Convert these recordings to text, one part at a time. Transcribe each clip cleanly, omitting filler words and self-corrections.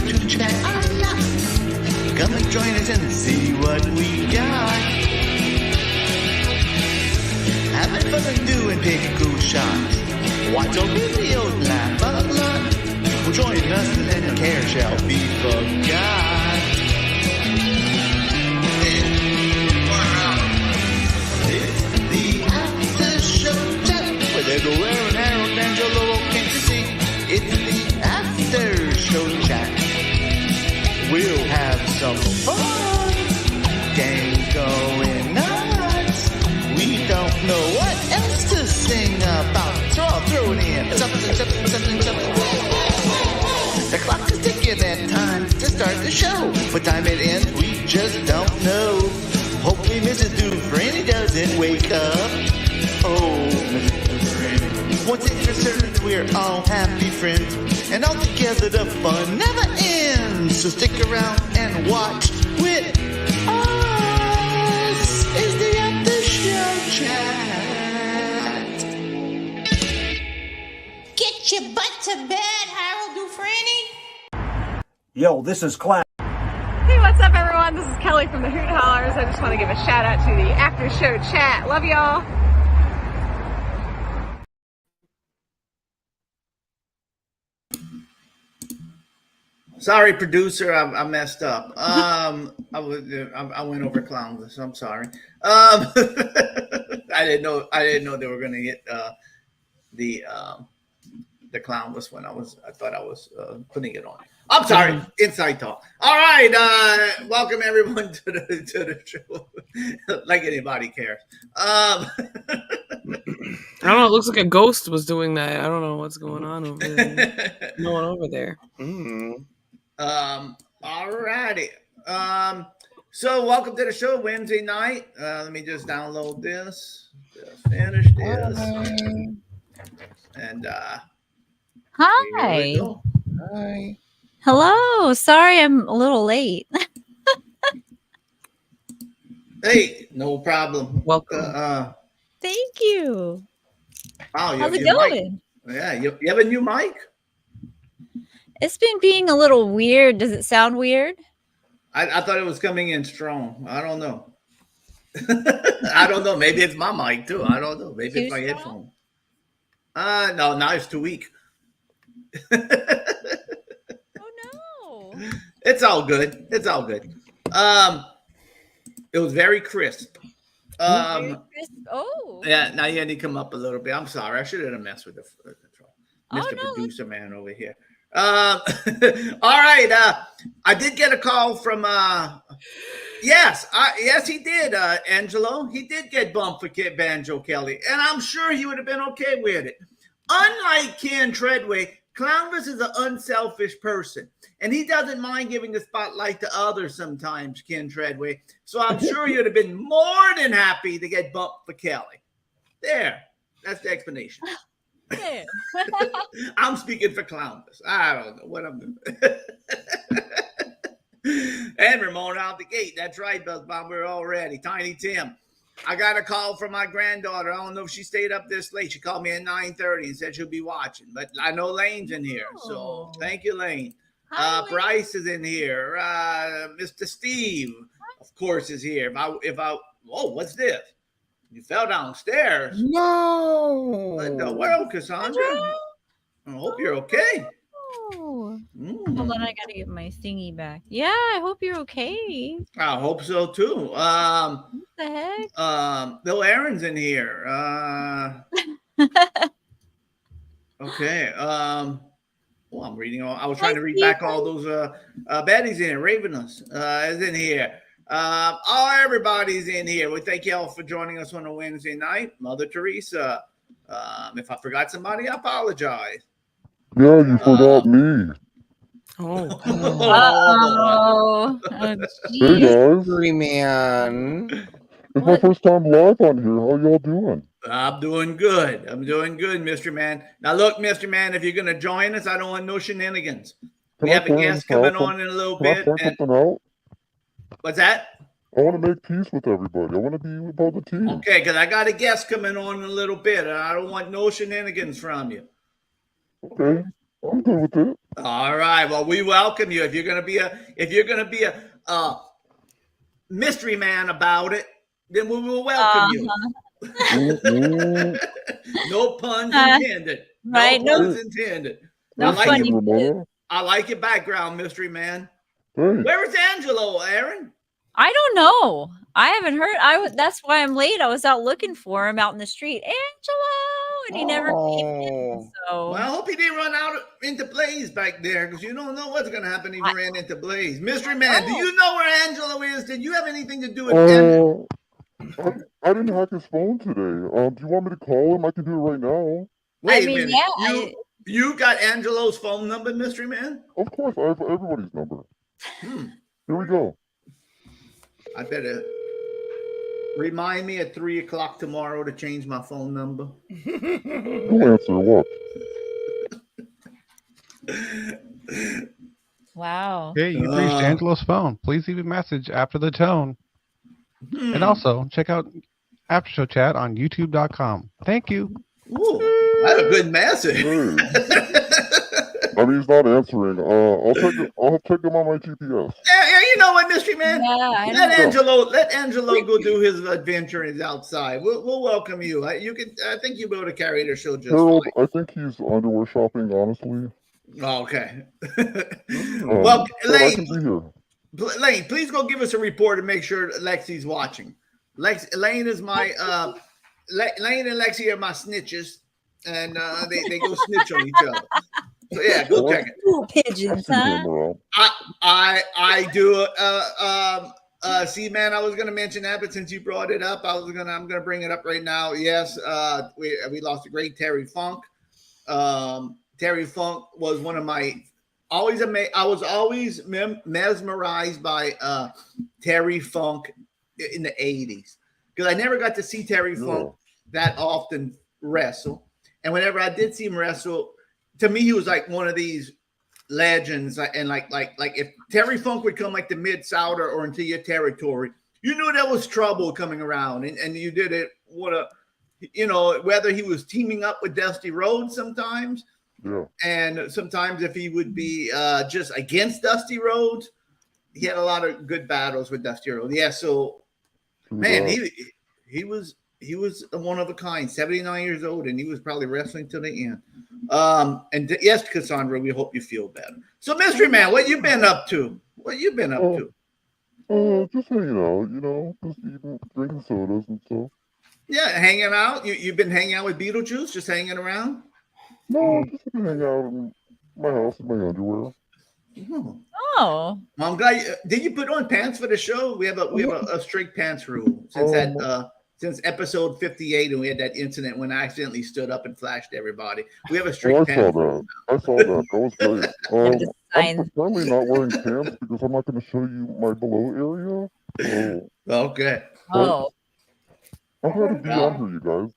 to chat. Come and join us and see what we got. Having fun and doing taking cool shots. Watch our videos, laugh a lot. Well, join us and then care shall be forgot. It's the after show chat. Where they go wearing Harold Angelo, can't you see? It's the after show chat. We'll have some fun. Gang going nuts. We don't know what else to sing about. So I'll throw it in. Something. The clock is ticking and time to start the show. What time it ends, we just don't know. Hopefully Mrs. Dufresne doesn't wake up. Oh, Mrs. Dufresne. One thing for certain, we're all happy friends. And all together the fun never ends. So stick around and watch with us. Is the After Show Chat. Get your butt to bed, Harold Dufresne. Yo, this is Clown. Hey, what's up, everyone? This is Kelly from the Hoot Hollers. I just want to give a shout out to the After Show Chat. Love y'all. Sorry, producer, I messed up. I went over clowns. I'm sorry. I didn't know they were gonna hit the clown list when I thought I was putting it on. I'm sorry. Inside talk. All right. Welcome everyone to the show. Like anybody cares. I don't know. It looks like a ghost was doing that. I don't know what's going on over there. No one over there. All righty. So welcome to the show Wednesday night. Let me just download this. Just finish this. And hi. Hi. Hello. Sorry I'm a little late. Hey, no problem. Welcome. Thank you. Wow, How's it going? Yeah, you have a new mic? It's been being a little weird. Does it sound weird? I thought it was coming in strong. I don't know. I don't know. Maybe it's my mic too. I don't know. Maybe it's my headphone. No, now it's too weak. Oh no. It's all good. It's all good. It was very crisp. Oh. Yeah, now you need to come up a little bit. I'm sorry. I shouldn't have messed with the Mr. Producer man over here. All right. I did get a call from yes, he did, Angelo. He did get bumped for Banjo Kelly, and I'm sure he would have been okay with it. Unlike Ken Treadway, Clownvis is an unselfish person, and he doesn't mind giving the spotlight to others sometimes, Ken Treadway. So I'm sure he would have been more than happy to get bumped for Kelly. There. That's the explanation. Yeah. I'm speaking for Clownvis. I don't know what I'm doing. And Ramon out the gate. That's right, Buzz Bomber already. Tiny Tim. I got a call from my granddaughter. I don't know if she stayed up this late. She called me at 9:30 and said she'll be watching. But I know Lane's in here. So thank you, Lane. Hi, Bryce is in here. Mr. Steve, of course, is here. If I what's this? You fell downstairs. No. What in the world, Cassandra? I hope you're okay. Hold on, I gotta get my thingy back. Yeah, I hope you're okay. I hope so too. What the heck? Bill Aaron's in here. Okay. I'm reading all. I was trying to read back all those baddies in here. Ravenous is in here. Everybody's in here. We thank you all for joining us on a Wednesday night. Mother Teresa. If I forgot somebody, I apologize. Yeah, you forgot me. Oh. Hey guys. Man. It's my first time live on here. How y'all doing? I'm doing good. Mystery Man. Now look, Mystery Man, if you're going to join us, I don't want no shenanigans. We have a guest coming on in a little bit. Can I point something out? What's that? I want to make peace with everybody. I want to be part of the team. Okay, because I got a guest coming on in a little bit, and I don't want no shenanigans from you. Okay, I'm good with it. All right. Well, we welcome you. If you're gonna be a mystery man about it, then we will welcome you. Mm-mm. No puns intended. Right, No no- puns intended. No I like funny. it. Ramona. I like your background, mystery man. Hey, Where is Angelo, Aaron? I don't know. I haven't heard. That's why I'm late. I was out looking for him out in the street, Angelo, and he never came in. So Well, I hope he didn't run out into Blaze back there because you don't know what's going to happen if he ran into Blaze. Mystery man, do you know where Angelo is? Did you have anything to do with Angelo? I didn't hack his phone today. Do you want me to call him? I can do it right now. Wait I mean, a minute. yeah, You got Angelo's phone number, mystery man? Of course, I have everybody's number. Hmm. Here we go. I better remind me at 3 o'clock tomorrow to change my phone number. No answer. What? wow. Okay, you've reached Angelo's phone. Please leave a message after the tone. And also, check out After Show Chat on YouTube.com. Thank you. Ooh, that's a good message. Hey. I mean, he's not answering. I'll check him on my GPS. Yeah, you know what, mystery man? Yeah, I Let know. Angelo go do his adventure and his outside. We'll welcome you. I think you'll be able to carry the show just Harold, fine. I think he's underwear shopping, honestly. Okay. Well, Well, I can be here. Lane, please go give us a report and make sure Lexi's watching. Lane is my Lane and Lexi are my snitches, and they go snitch on each other. So yeah, go check it. Ooh, pigeons, huh? I do. See, man, I was gonna mention that, but since you brought it up, I'm gonna bring it up right now. Yes, we lost a great Terry Funk. Terry Funk was one of my always amazed. I was always mesmerized by Terry Funk in the 80s because I never got to see Terry Funk that often wrestle, and whenever I did see him wrestle, to me he was like one of these legends. And like if Terry Funk would come like to Mid-South or into your territory, you knew there was trouble coming around, and you did it. Whether he was teaming up with Dusty Rhodes sometimes. Yeah. And sometimes if he would be just against Dusty Rhodes, he had a lot of good battles with Dusty Rhodes. Yeah, so man, he was one of a kind, 79 years old, and he was probably wrestling till the end. Yes, Cassandra, we hope you feel better. So, Mystery Man, what you been up to? What you been up to? Just hanging out, just eating, drinking sodas and stuff. Yeah, hanging out. You've been hanging out with Beetlejuice, just hanging around? No, just hanging out in my house in my underwear. Oh. Oh. Well, I'm glad. Did you put on pants for the show? We have a strict pants rule since episode 58, and we had that incident when I accidentally stood up and flashed everybody. We have a strict pants rule. I saw that. That was great. I'm currently not wearing pants because I'm not going to show you my below area. Okay. Oh. I'm going to be on here, you guys.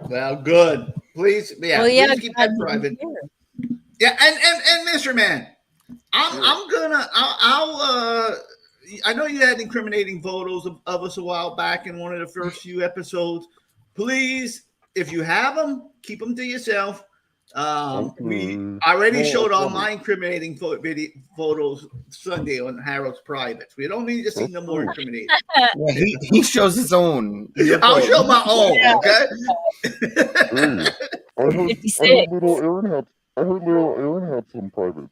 Well, good. Please, please keep that private. Yeah, and Mr. Man, I know you had incriminating photos of us a while back in one of the first few episodes. Please, if you have them, keep them to yourself. We already showed all my incriminating photos Sunday on Harold's Privates. We don't need to see no more incriminating. Yeah, he shows his own. I'll show my own, okay? I heard little Aaron had some private.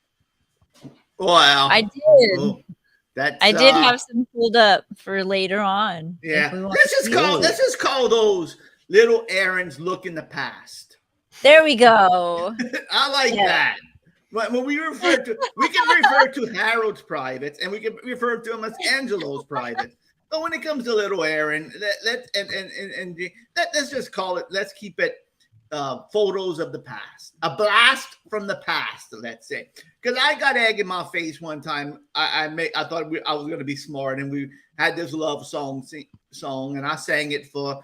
Wow. I did. Oh, I did have some pulled up for later on. Yeah. Let's just call those little Aarons look in the past. There we go. I like that. But when we can refer to Harold's privates and we can refer to him as Angelo's privates. But when it comes to little Aaron, let's just call it. Let's keep it photos of the past, a blast from the past. Let's say, because I got egg in my face one time. I thought I was going to be smart, and we had this love song, and I sang it for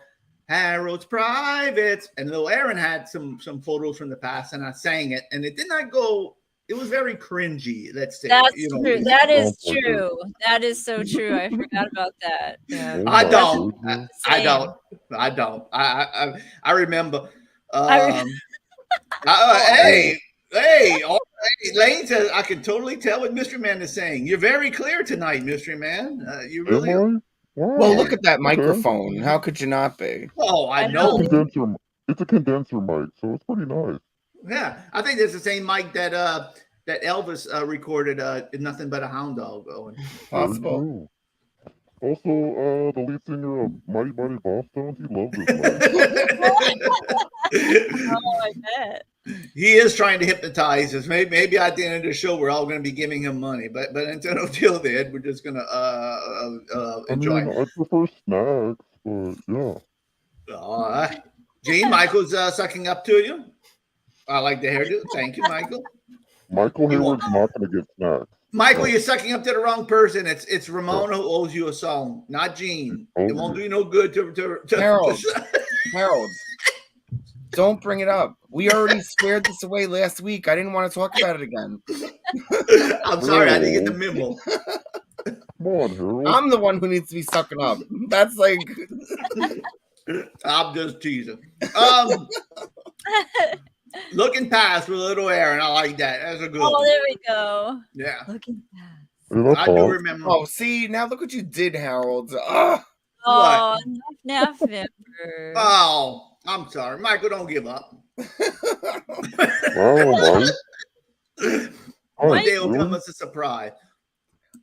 Harold's Privates, and little Aaron had some photos from the past, and I sang it, and it did not go. It was very cringy. Let's say that's true. That is true. That is so true. I forgot about that. Yeah. I don't. I remember. Hey, all Lane says, I can totally tell what Mystery Man is saying. You're very clear tonight, Mystery Man. You really are. Am I? Wow. Well, look at that Okay. microphone. How could you not be? Oh, I It's know. a condenser mic, so it's pretty nice. Yeah, I think it's the same mic that that Elvis recorded Nothing But a Hound Dog going. Possible. Very true. Also, the lead singer of Mighty Mighty Bosstones, he loves this mic. Oh, I bet. He is trying to hypnotize us. Maybe at the end of the show, we're all going to be giving him money. But until then, we're just going to enjoy. I mean, I prefer snacks, but yeah. All right. Gene, Michael's sucking up to you. I like the hairdo. Thank you, Michael. Michael Hayward's not going to get snacks. Michael, you're sucking up to the wrong person. It's Ramona who owes you a song, not Gene. It won't do you no good to Harold. Don't bring it up. We already squared this away last week. I didn't want to talk about it again. I'm sorry, I didn't get the memo. Come on, Harold. I'm the one who needs to be sucking up. That's like I'm just teasing. Looking past with Little Aaron. I like that. That's a good one. Oh, there we go. Yeah. Looking past. I do remember. Oh, see, now look what you did, Harold. Ugh. Oh, November. Oh, I'm sorry. Michael, don't give up. One day will come as a surprise.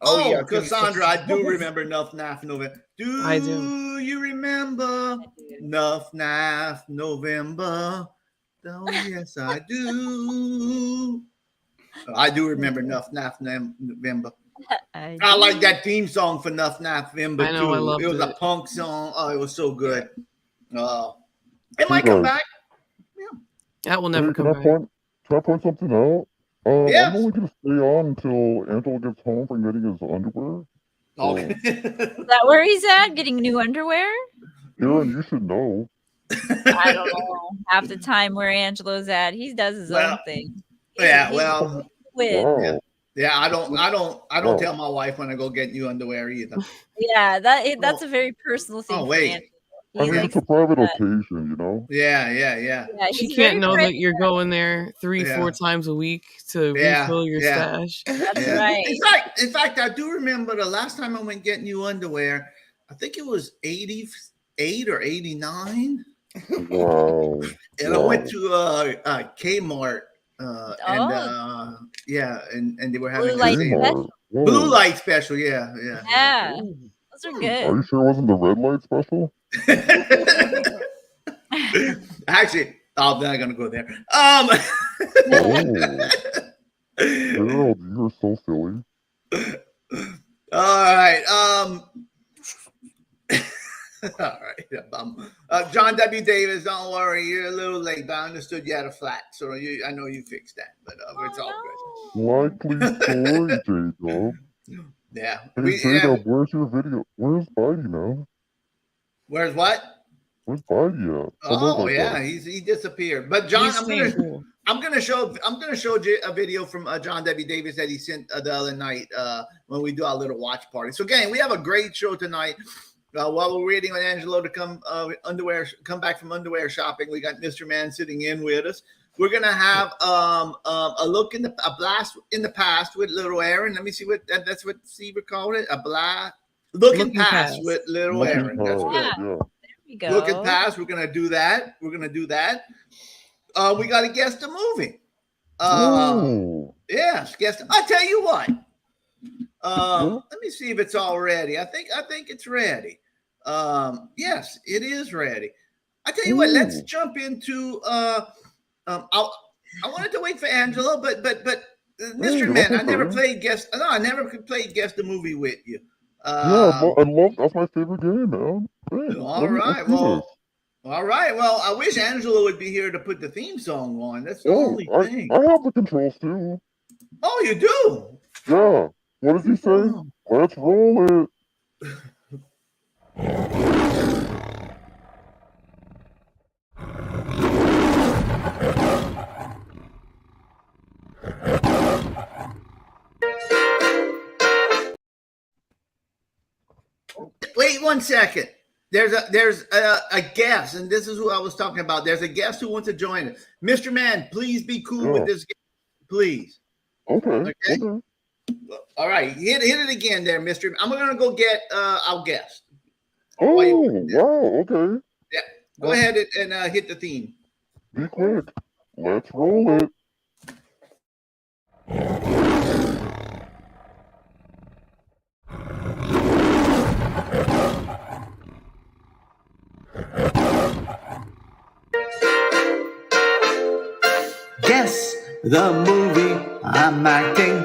Oh, yeah, Cassandra, I do remember Nuff Naff November. I Do you remember Nuff Naff November? Oh, yes, I do. I do remember Nuff Naff November. I like that theme song for Nuff Naff November, I know, too. I loved It was a it. punk song. Oh, it was so good. It might come back. That will never Hey, come back. Can I point something out? Yes. I'm only going to stay on until Angelo gets home from getting his underwear. Okay. Is that where he's at? Getting new underwear? Aaron, you should know. I don't know. Half the time where Angelo's at, he does his own thing. Yeah, He's well, with. Wow. yeah. I don't tell my wife when I go get new underwear either. Yeah, that's a very personal thing. Oh, for wait. Angelo. I He mean, likes it's a private that. occasion, you know? Yeah. Yeah, She he's can't very know that private. you're going there 3-4 times a week to refill your stash. That's Yeah. right. In fact, I do remember the last time I went get new underwear. I think it was 88 or 89. Wow. And I went to Kmart, and they were having Blue light a special. Whoa. blue light special. Yeah. Yeah, those are Are good. you sure it wasn't the red light special? Actually, I'm not gonna go there. Oh. Harold, you are so silly. All right. All right. John W. Davis, don't worry, you're a little late, but I understood you had a flat, so I know you fixed that, but it's all good. Likely story, J-Dub. Yeah. Hey, J-Dub, where's your video? Where's Bidey now? Where's what? Where's Bidey at? Oh yeah, he disappeared. But John, I'm gonna show a video from John W. Davis that he sent the other night when we do our little watch party. So again, we have a great show tonight. While we're waiting on Angelo to come back from underwear shopping, we got Mr. Man sitting in with us. We're gonna have a look a blast in the past with Little Aaron. Let me see that's what Steve called it. A blast looking past with Little Aaron. That's good. Yeah. There we go. Looking past, we're gonna do that. We got to guess the movie. Yes, guess. I'll tell you what. Let me see if it's all ready. I think it's ready. Yes, it is ready. I tell you what. Let's jump into. I wanted to wait for Angelo, but Mr. Man, I never played guess. No, I never could play guess the movie with you. That's my favorite game, man. Hey, all right. Well, I wish Angelo would be here to put the theme song on. That's the only thing. I have the controls too. Oh, you do? Yeah. What does he say? Let's roll it. Wait 1 second. There's a guest, and this is who I was talking about. There's a guest who wants to join us. Mr. Man, please be cool with this guest. Please. Okay. Okay. All right, hit it again there, Mystery. I'm gonna go get our guest. Oh, wow. Okay. Yeah, go ahead and hit the theme. Be quick. Let's roll it. Guess the movie I'm acting.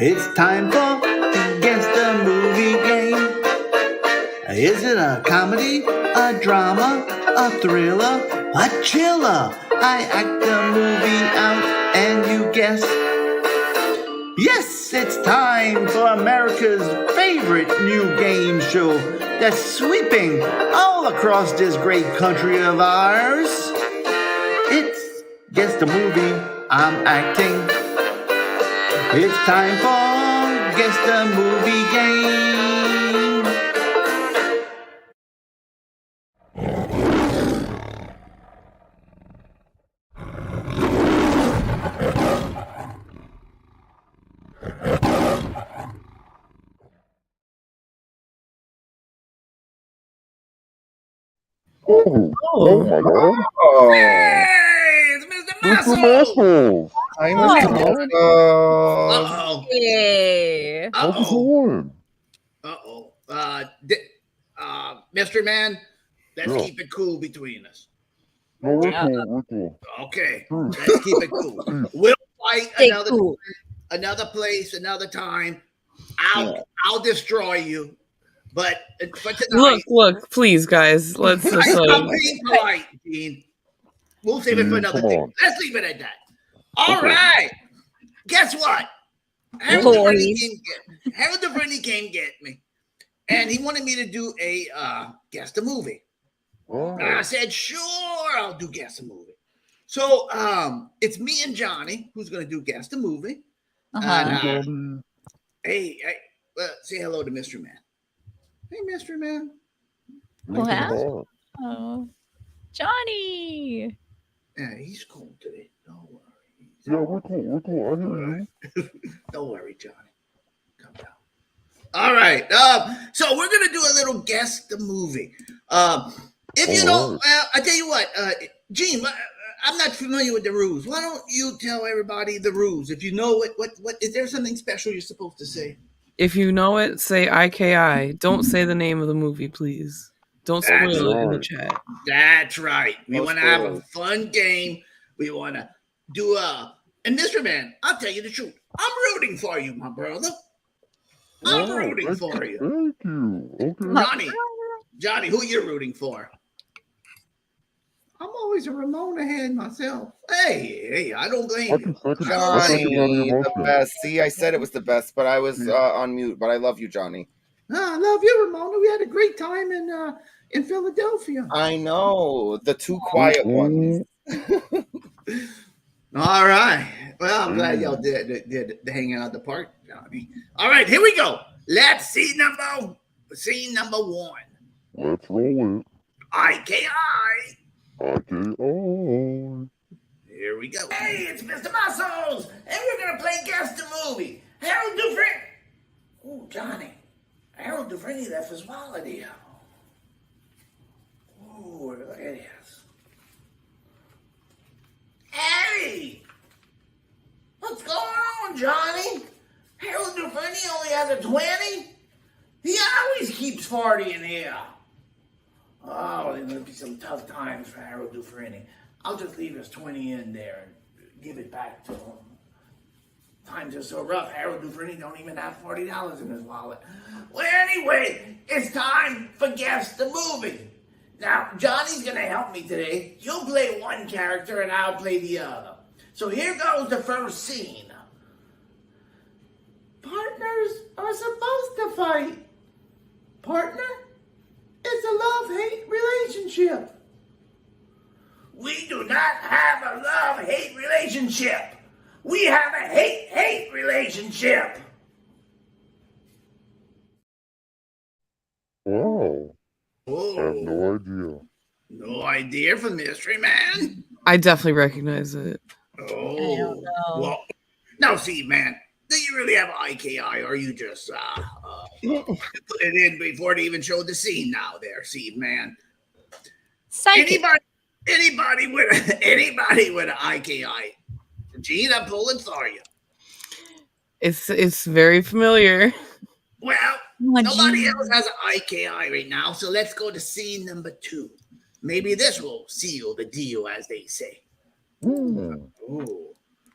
It's time for Guess the Movie game. Is it a comedy, a drama, a thriller, a chiller? I act the movie out and you guess. Yes, it's time for America's favorite new game show that's sweeping all across this great country of ours. It's Guess the Movie I'm acting. It's time for Guess the Movie game. Oh my God. Oh, Hey, it's Mr. Mr. Muscle. Muscles. I'm Oh. Mr. Muscles. Uh-oh. Yay. How's it Uh-oh. going? Uh-oh. Mystery Man, let's Yeah. keep it cool between us. No, we're cool. We're cool. Okay, Please. let's keep it cool. We'll fight Stay another cool. another place, another time. I'll destroy you. But for tonight, Look, please, guys. Let's just I'm being polite, Gene. We'll save it for another Come thing. on. Let's leave it at that. All Okay. right. Guess what? Harold DeVerney came get me. And he wanted me to do a guess the movie. Oh. And I said, sure, I'll do guess the movie. So it's me and Johnny who's going to do guess the movie. Uh-huh. And, hey, say hello to Mystery Man. Hey, Mystery Man. Wow. Oh, Johnny. Yeah, he's cool today. Don't worry. Yeah, we're cool. We're cool. I hear you. Don't worry, Johnny. Come down. All right. So we're gonna do a little guess the movie. If you don't, I tell you what, Gene, I'm not familiar with the rules. Why don't you tell everybody the rules? If you know it, what is there something special you're supposed to say? If you know it, say IKI. Don't say the name of the movie, please. Don't That's spoil it in the right. chat. That's right. We No want to have a spoilers. fun game. We want to do and Mr. Man, I'll tell you the truth. I'm rooting for you, my brother. I'm Wow, rooting thank for you. Thank you. Okay. Johnny, who you rooting for? I'm always a Ramona head myself. Hey, I don't blame I you. can second Johnny, that the emotion. best. See, I said it was the best, but I was on mute. But I love you, Johnny. I love you, Ramona. We had a great time in Philadelphia. I know the two quiet ones. All right. Well, I'm glad y'all did hang out at the park, Johnny. All right, here we go. Let's see number one. Let's roll it. IKI. IKI. Here we go. Hey, it's Mr. Muscles, and we're gonna play Guess the Movie. Harold Dufresne. Oh, Johnny. Harold Dufresne left his wallet here. Oh, look at this. Hey! What's going on, Johnny? Harold Dufresne only has a 20? He always keeps 40 in here. Oh, there's going to be some tough times for Harold Dufresne. I'll just leave his 20 in there and give it back to him. Times are so rough, Harold Dufresne don't even have $40 in his wallet. Well, anyway, it's time for Guess the Movie. Now, Johnny's going to help me today. You'll play one character and I'll play the other. So here goes the first scene. Partners are supposed to fight. Partner? It's a love-hate relationship. We do not have a love-hate relationship. We have a hate-hate relationship. Wow. I have Oh, no idea. no idea from Mystery Man? I definitely recognize it. Oh, I don't know. Now, see, man, do you really have IKI, or you just put it in before they even showed the scene? Now, there, see, man. Psychic. Anybody with an IKI? Gene, I'm pulling for you. It's very familiar. Well, nobody else has an IKI right now, so let's go to scene number 2. Maybe this will seal the deal, as they say. Ooh.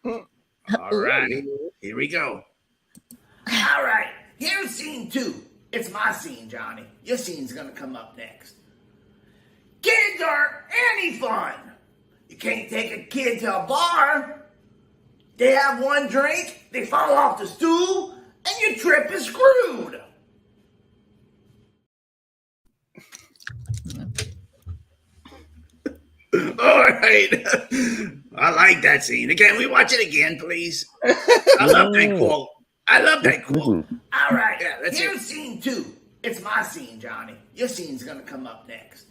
All right, here we go. All right, here's scene 2. It's my scene, Johnny. Your scene's gonna come up next. Kids aren't any fun. You can't take a kid to a bar. They have one drink, they fall off the stool, and your trip is screwed. All right. I like that scene. Can we watch it again, please? I love that quote. All right. Yeah, here's scene 2. It's my scene, Johnny. Your scene's going to come up next.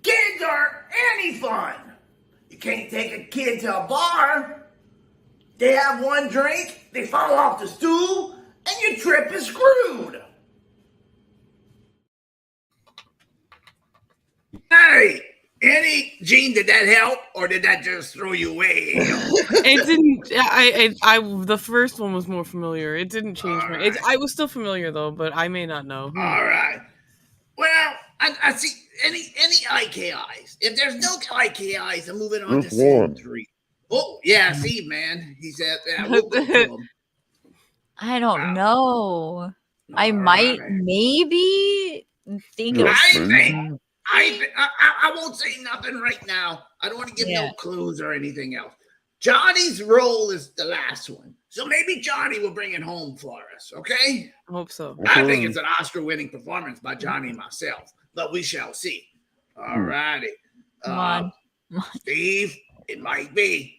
Kids aren't any fun. You can't take a kid to a bar. They have one drink, they fall off the stool, and your trip is screwed. Hey, Gene, did that help, or did that just throw you away? It didn't. I the first one was more familiar. It didn't change my. I was still familiar though, but I may not know. All right. Well, I see any IKIs. If there's no IKIs, I'm moving on to scene 3. Oh, yeah, see, man. He said, yeah, we'll go to him. I don't know. I might maybe think of I won't say nothing right now. I don't want to give no clues or anything else. Johnny's role is the last one. So maybe Johnny will bring it home for us, okay? I hope so. I think it's an Oscar-winning performance by Johnny and myself, but we shall see. All righty. Come on. Steve, it might be.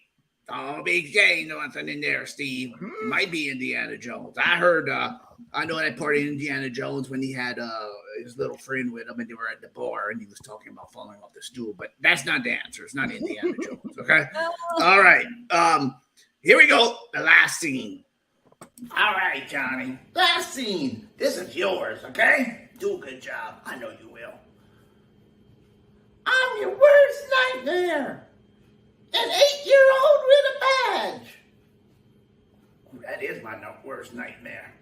Don't be saying nothing in there, Steve. It might be Indiana Jones. I heard, I know that part of Indiana Jones when he had his little friend with him and they were at the bar and he was talking about falling off the stool, but that's not the answer. It's not Indiana Jones, okay? All right. Here we go. The last scene. All right, Johnny. Last scene. This is yours, okay? Do a good job. I know you will. I'm your worst nightmare. An 8-year-old with a badge. That is my worst nightmare.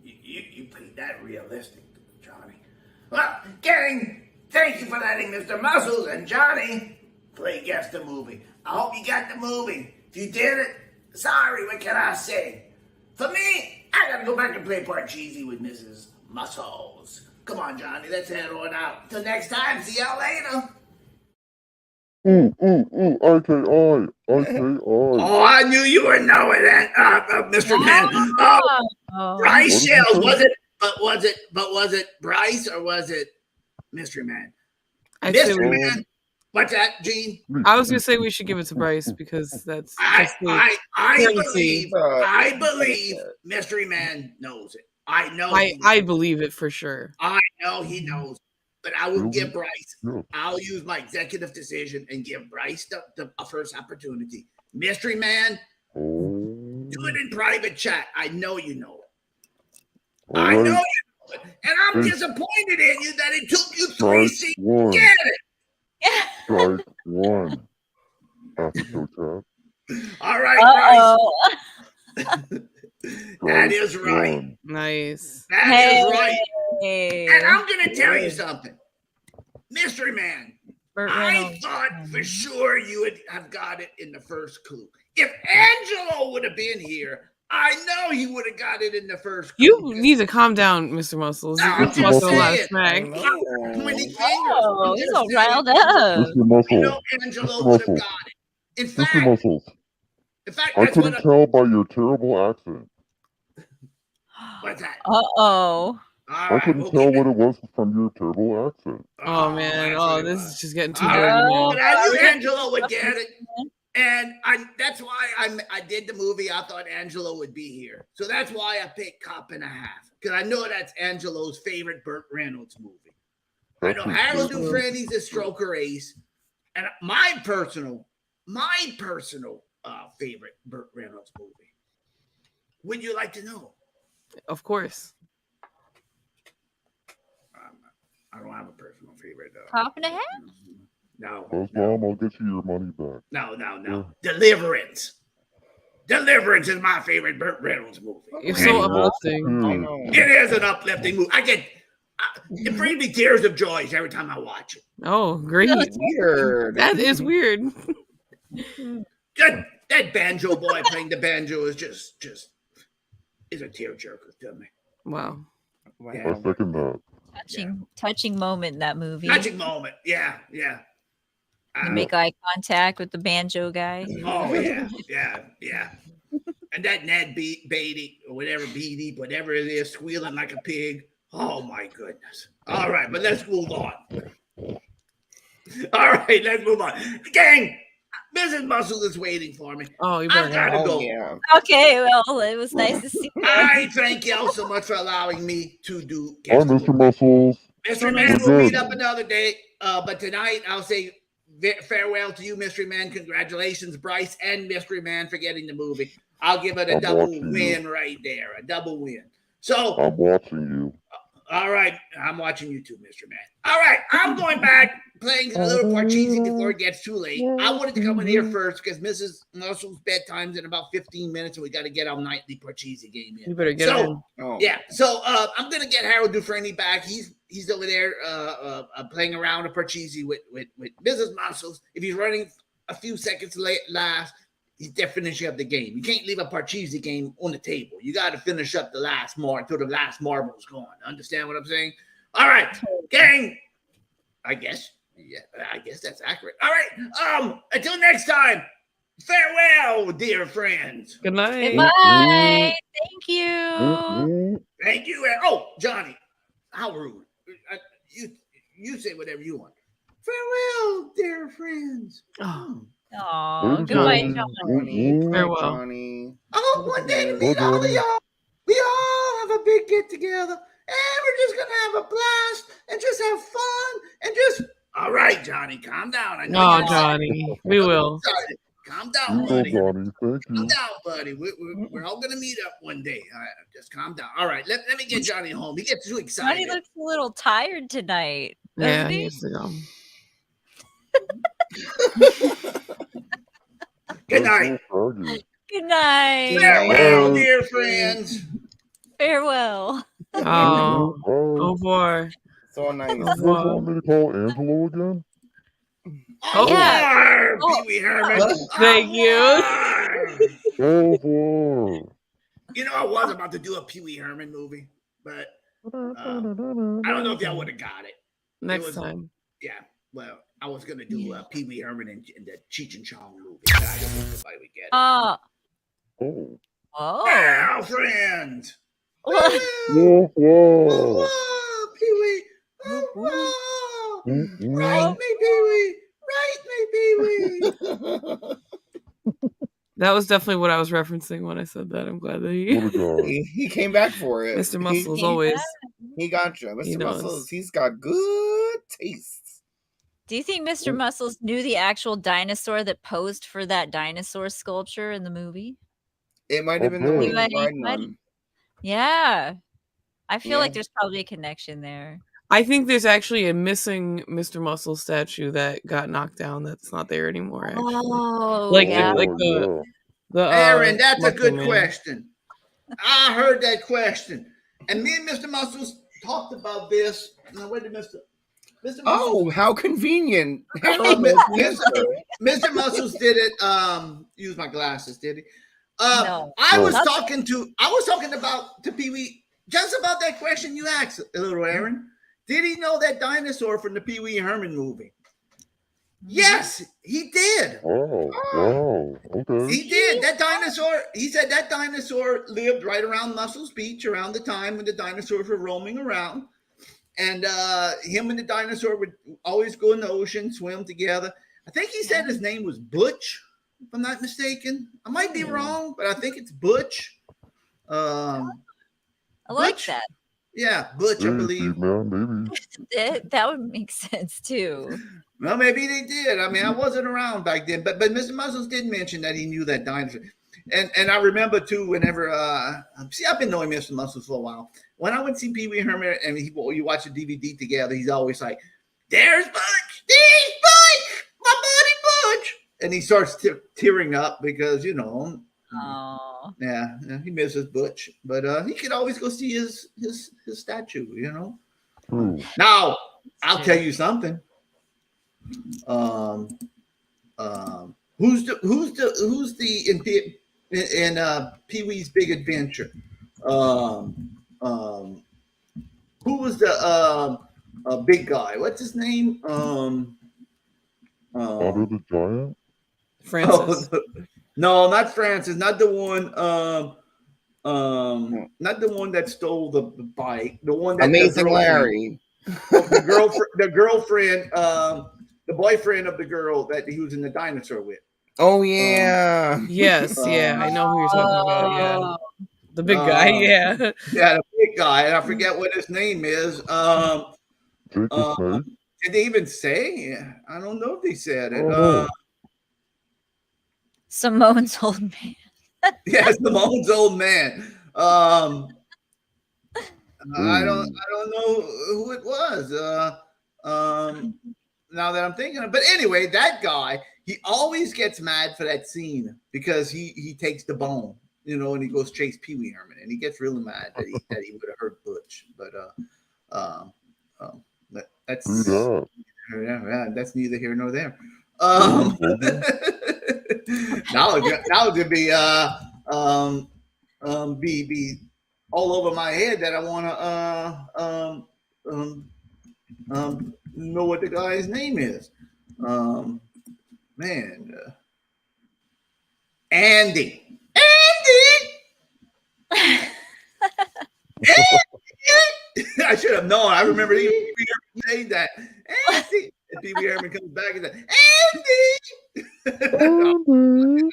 You played that realistic, Johnny. Well, gang, thank you for letting Mr. Muscles and Johnny play Guess the Movie. I hope you got the movie. If you did it, sorry, what can I say? For me, I gotta go back and play Parcheesi with Mrs. Muscles. Come on, Johnny, let's head on out. Till next time, see y'all later. IKI. Oh, I knew you were knowing that, Mr. Man. Bryce Shells, was it Bryce or was it Mystery Man? Mystery Man. What's that, Gene? I was gonna say we should give it to Bryce because that's. I believe Mystery Man knows it. I know. I believe it for sure. I know he knows. But I will give Bryce. I'll use my executive decision and give Bryce the first opportunity. Mystery Man, do it in private chat. I know you know it. I know you know it. And I'm disappointed in you that it took you 3 scenes to get it. Strike 1. After show chat. All right, Bryce. That is right. One. Nice. That is right. And I'm going to tell you something. Mystery Man, I thought for sure you would have got it in the first clue. If Angelo would have been here, I know he would have got it in the first clue. You need to calm down, Mr. Muscles. I'm just saying. He's all riled up. Mr. Muscles. I know Angelo would have got it. Mr. Muscles. In fact, I couldn't tell by your terrible accent. What's that? Uh-oh. I couldn't tell what it was from your terrible accent. Oh man! Oh, this is just getting too dirty now. But I knew Angelo would get it, and that's why I did the movie. I thought Angelo would be here, so that's why I picked Cop and a Half, because I know that's Angelo's favorite Burt Reynolds movie. I know Harold Dufresne's a stroker ace, and my personal favorite Burt Reynolds movie Would you like to know? Of course. I don't have a personal favorite though. Top and a half? No. Mom, I'll get you your money back. No. Deliverance. Deliverance is my favorite Burt Reynolds movie. You're so uplifting. I know. It is an uplifting movie. It brings me tears of joy every time I watch it. Oh, great. Weird. That is weird. That banjo boy playing the banjo is just is a tearjerker to me. Wow. I second that. Touching moment in that movie. Magic moment. Yeah. You make eye contact with the banjo guy. Oh yeah. And that Ned Beatty or whatever it is, squealing like a pig. Oh my goodness. All right, but let's move on. All right, let's move on. Gang, Mrs. Muscle is waiting for me. Oh, you I better gotta go. Yeah. Okay, well, it was nice to see you. I thank y'all so much for allowing me to do. Hi, Mr. Muscles. Mr. Man, we'll meet up another day. But tonight, I'll say farewell to you, Mystery Man. Congratulations, Bryce and Mystery Man, for getting the movie. I'll give it a double win right there. A double win. So I'm watching you. All right. I'm watching you too, Mr. Man. All right. I'm going back playing a little Parcheesi before it gets too late. I wanted to come in here first because Mrs. Muscle's bedtime's in about 15 minutes and we got to get our nightly Parcheesi game in. You better get it in. Yeah. So I'm going to get Harold Dufresne back. He's over there playing around a Parcheesi with Mrs. Muscles. If he's running a few seconds last, he's finishing up the game. You can't leave a Parcheesi game on the table. You got to finish up the last until the last marble's gone. Understand what I'm saying? All right, gang. I guess that's accurate. All right. Until next time. Farewell, dear friends. Good night. Goodbye. Thank you. Thank you. Oh, Johnny, how rude. You say whatever you want. Farewell, dear friends. Oh. Aw, goodbye, Johnny. Farewell. Johnny. I hope one day to meet all of y'all. We all have a big get together, and we're just gonna have a blast and just have fun and just. All right, Johnny, calm down. I know No, Johnny. We will. Calm down, buddy. Johnny, thank Calm you. down, buddy. We're all gonna meet up one day. All right, just calm down. All right, let me get Johnny home. He gets too excited. Johnny looks a little tired tonight. Yeah, doesn't he he? needs to go. Good night. Good night. Farewell, dear friends. Farewell. Oh, oh boy. So nice. You guys want me to call Angelo again? Oh, Yeah. Pee-wee Herman. Thank you. Oh, boy. You know, I was about to do a Pee-wee Herman movie, but I don't know if y'all would have got it. Next time. Yeah, well, I was gonna do Pee-wee Herman in the Cheech and Chong movie. But I don't think nobody would get it. Oh. Oh. Well, friends. What? Whoa, whoa. Oh, Pee-wee. Oh, Mm-mm. right, me, Pee-wee. Right, me, Pee-wee. That was definitely what I was referencing when I said that. I'm glad that What a guy. He came back for it. Mr. Muscles He, always. he got you. He Mr. knows. Muscles, he's got good taste. Do you think Mr. Muscles knew the actual dinosaur that posed for that dinosaur sculpture in the movie? It might have been the Okay. one He might- riding he might- on. Yeah. I feel like Yeah. there's probably a connection there. I think there's actually a missing Mr. Muscle statue that got knocked down that's not there anymore. Actually. Oh, Like yeah. the Aaron, that's a Muscle good Man. question. I heard that question. And me and Mr. Muscles talked about this. Now, wait a minute, Mr. Oh, how convenient. Mr. Muscles did it. Use my glasses, did he? No. I was No. talking about to Pee-wee just about that question you asked, little Aaron. Did he know that dinosaur from the Pee-wee Herman movie? Yes, he did. Oh, wow. Okay. He did. That dinosaur, he said that dinosaur lived right around Muscles Beach around the time when the dinosaurs were roaming around. And him and the dinosaur would always go in the ocean, swim together. I think he said his name was Butch, if I'm not mistaken. I might be wrong, but I think it's Butch. I like Butch? that. Yeah, Butch, I Maybe, believe. man, maybe. That would make sense too. Well, maybe they did. I mean, I wasn't around back then, but Mr. Muscles did mention that he knew that dinosaur. And I remember too, whenever see, I've been knowing Mr. Muscles for a while. When I would see Pee Wee Herman and you watch a DVD together, he's always like, "There's Butch, there's Butch, my buddy Butch," and he starts tearing up because Oh. yeah, he misses Butch, but he could always go see his statue, True. Now, I'll tell you something. Who's the in Pee Wee's Big Adventure? Who was the big guy? What's his name? Otto the Giant? Francis. No, not Francis. Not the one. Not the one that stole the bike. The one that Amazing Larry. The girlfriend, the boyfriend of the girl that he was in the dinosaur with. Oh yeah. Yes, yeah, I know who you're talking about. Yeah, the big guy. Yeah, the big guy, and I forget what his name is. Did they even say? I don't know if they said it. Simone's old man. Yeah, Simone's old man. I don't know who it was. Now that I'm thinking of, but anyway, that guy, he always gets mad for that scene because he takes the bone, and he goes chase Pee Wee Herman, and he gets really mad that he would have hurt Butch. But that's that's neither here nor there. Now to be all over my head that I want to know what the guy's name is. Andy. I should have known. I remember he saying that. Andy. And Pee Wee Herman comes back and says, Andy.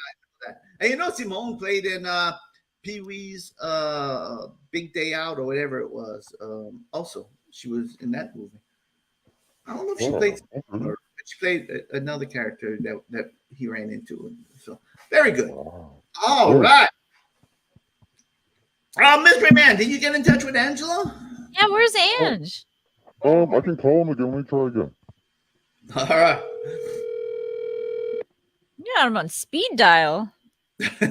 And Simone played in Pee Wee's Big Day Out or whatever it was. Also, she was in that movie. I don't know if she played, but she played another character that he ran into. So very good. All right. Mystery Man, did you get in touch with Angela? Yeah, where's Ange? I can call him again. Let me try again. All right. You got him on speed dial. Hey.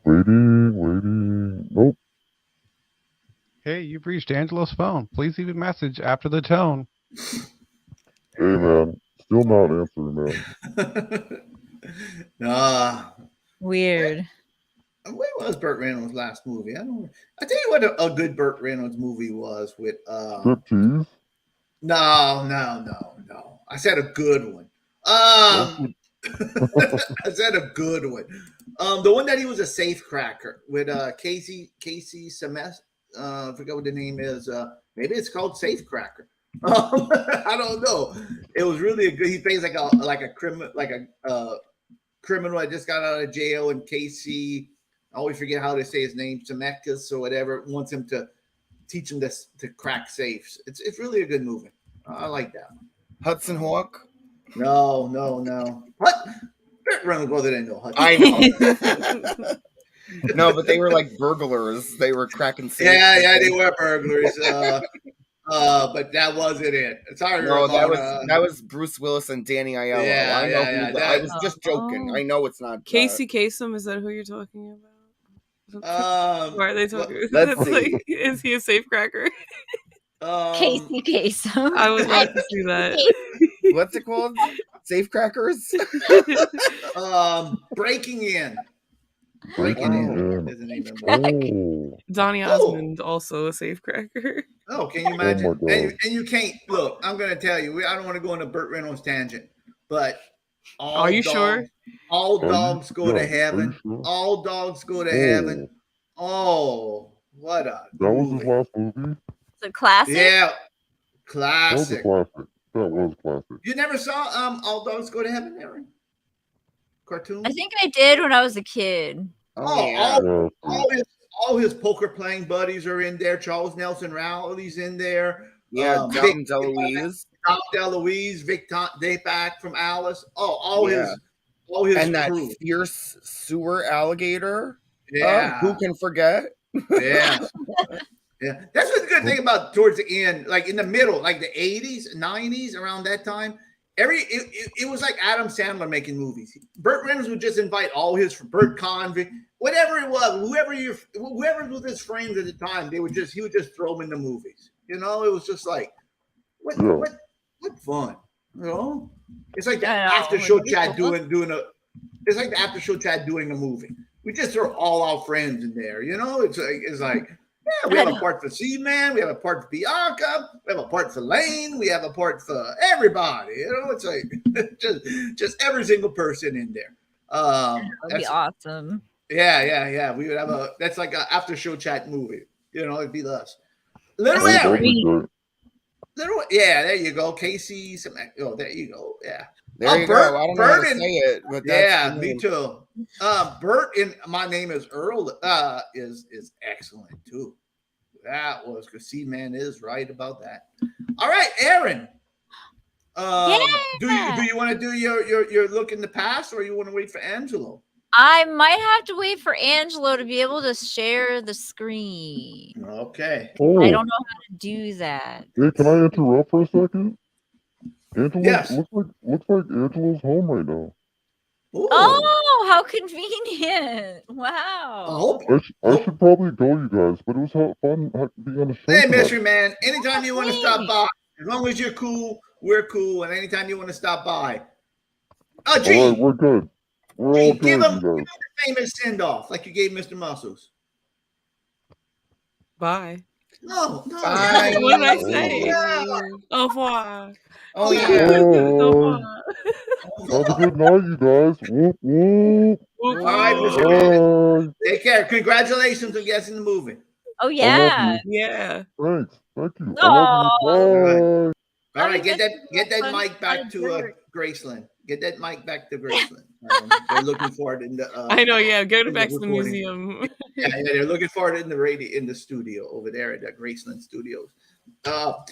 Waiting. Nope. Hey, you've reached Angela's phone. Please leave a message after the tone. Hey, man. Still not answering, man. Weird. Where was Burt Reynolds' last movie? I tell you what a good Burt Reynolds movie was with Striptease? No. I said a good one. I said a good one. The one that he was a safe cracker with Casey Semes. I forgot what the name is. Maybe it's called Safe Cracker. I don't know. It was really a good. He plays like a criminal, criminal that just got out of jail, and Casey, I always forget how to say his name, Zemeckis or whatever, wants him to teach him to crack safes. It's really a good movie. I like that. Hudson Hawk? No. What? Burt Reynolds wasn't in no Hudson. I know. No, but they were like burglars. They were cracking safes. Yeah, they were burglars. But that wasn't it. Sorry, no, that was Bruce Willis and Danny Aiello. Yeah, I was just joking. I know it's not Casey Kasem. Is that who you're talking about? Why are they talking? Let's see. Is he a safecracker? Casey Kasem. I would like to see that. What's it called? Safecrackers? Breaking In. Donny Osmond, also a safecracker. Oh, can you imagine? And you can't look. I'm going to tell you. I don't want to go on a Burt Reynolds tangent, but are you sure? All dogs go to heaven. All dogs go to heaven. Oh, what a! That was his last movie. It's a classic. Yeah, classic. That was classic. You never saw All Dogs Go to Heaven, Aaron? Cartoon? I think I did when I was a kid. All his poker playing buddies are in there. Charles Nelson Rowley's in there. Yeah, Dom DeLuise. Dom DeLuise, Vic Dapac from Alice. All his all his and that crew. fierce sewer alligator. Yeah. Who can forget? Yeah. Yeah. That's what's the good thing about towards the end, like in the middle, like the 80s, 90s, around that time. It was like Adam Sandler making movies. Burt Reynolds would just invite all his Burt Convy, whatever it was, whoever was his friends at the time, he would just throw them in the movies. You know, it was just like what fun. You know? It's like the after show chat doing it's like the after show chat doing a movie. We just throw all our friends in there, you know. It's like yeah, we have a part for C-Man, we have a part for Bianca, we have a part for Lane, we have a part for everybody. You know, it's like just every single person in there. That'd be awesome. Yeah. We would have that's like an after show chat movie. You know, it'd be us. Little That'd Aaron. be great. Yeah, there you go. Casey, there you go. Yeah. There you go. I don't know how to say it, but that's me too. Bert in My Name is Earl is excellent too. That was because C-Man is right about that. All right, Aaron. Do you want to do your look in the past, or you want to wait for Angelo? I might have to wait for Angelo to be able to share the screen. Okay. Oh, I don't know how to do that. hey, can I interrupt for a second? Angelo, Yes. looks like Angelo's home right now. Ooh. Oh, how convenient. Wow. I should probably go, you guys, but it was fun being on the show. Hey, tonight. Mystery Man, anytime you want to stop by, as long as you're cool, we're cool, and anytime you want to stop by. Oh, gee. All right, we're good. We're all good, Give him you the guys. famous send-off like you gave Mr. Muscles. Bye. No. Bye. What did I say? Yeah. Au revoir. Oh yeah. Au Have a good night, you guys. Whoop, whoop. All right, Mr. Man. Bye. Take care. Congratulations on guessing the movie. Oh, yeah. Yeah. Thanks. Thank you. Oh. I love you. Bye. All right, get that fun mic back to bird. Graceland. Get that mic back to Graceland. They're looking for it in the. I know. Yeah. Go in back to the recording. museum. Yeah, they're looking for it in the studio over there at the Graceland Studios. Well,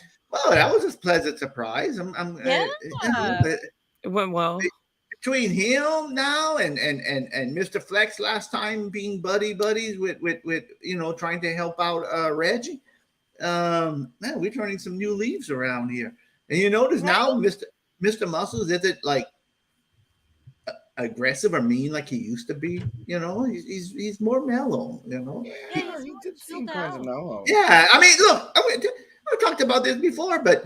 that was a pleasant surprise. It went well. Between him now and Mr. Flex last time being buddies with trying to help out Reggie. Man, we're turning some new leaves around here. And you notice now Mr. Muscles isn't like aggressive or mean like he used to be. You know, he's more mellow. You know. Yeah, He did seem kind of mellow. Yeah, I mean, look, I talked about this before, but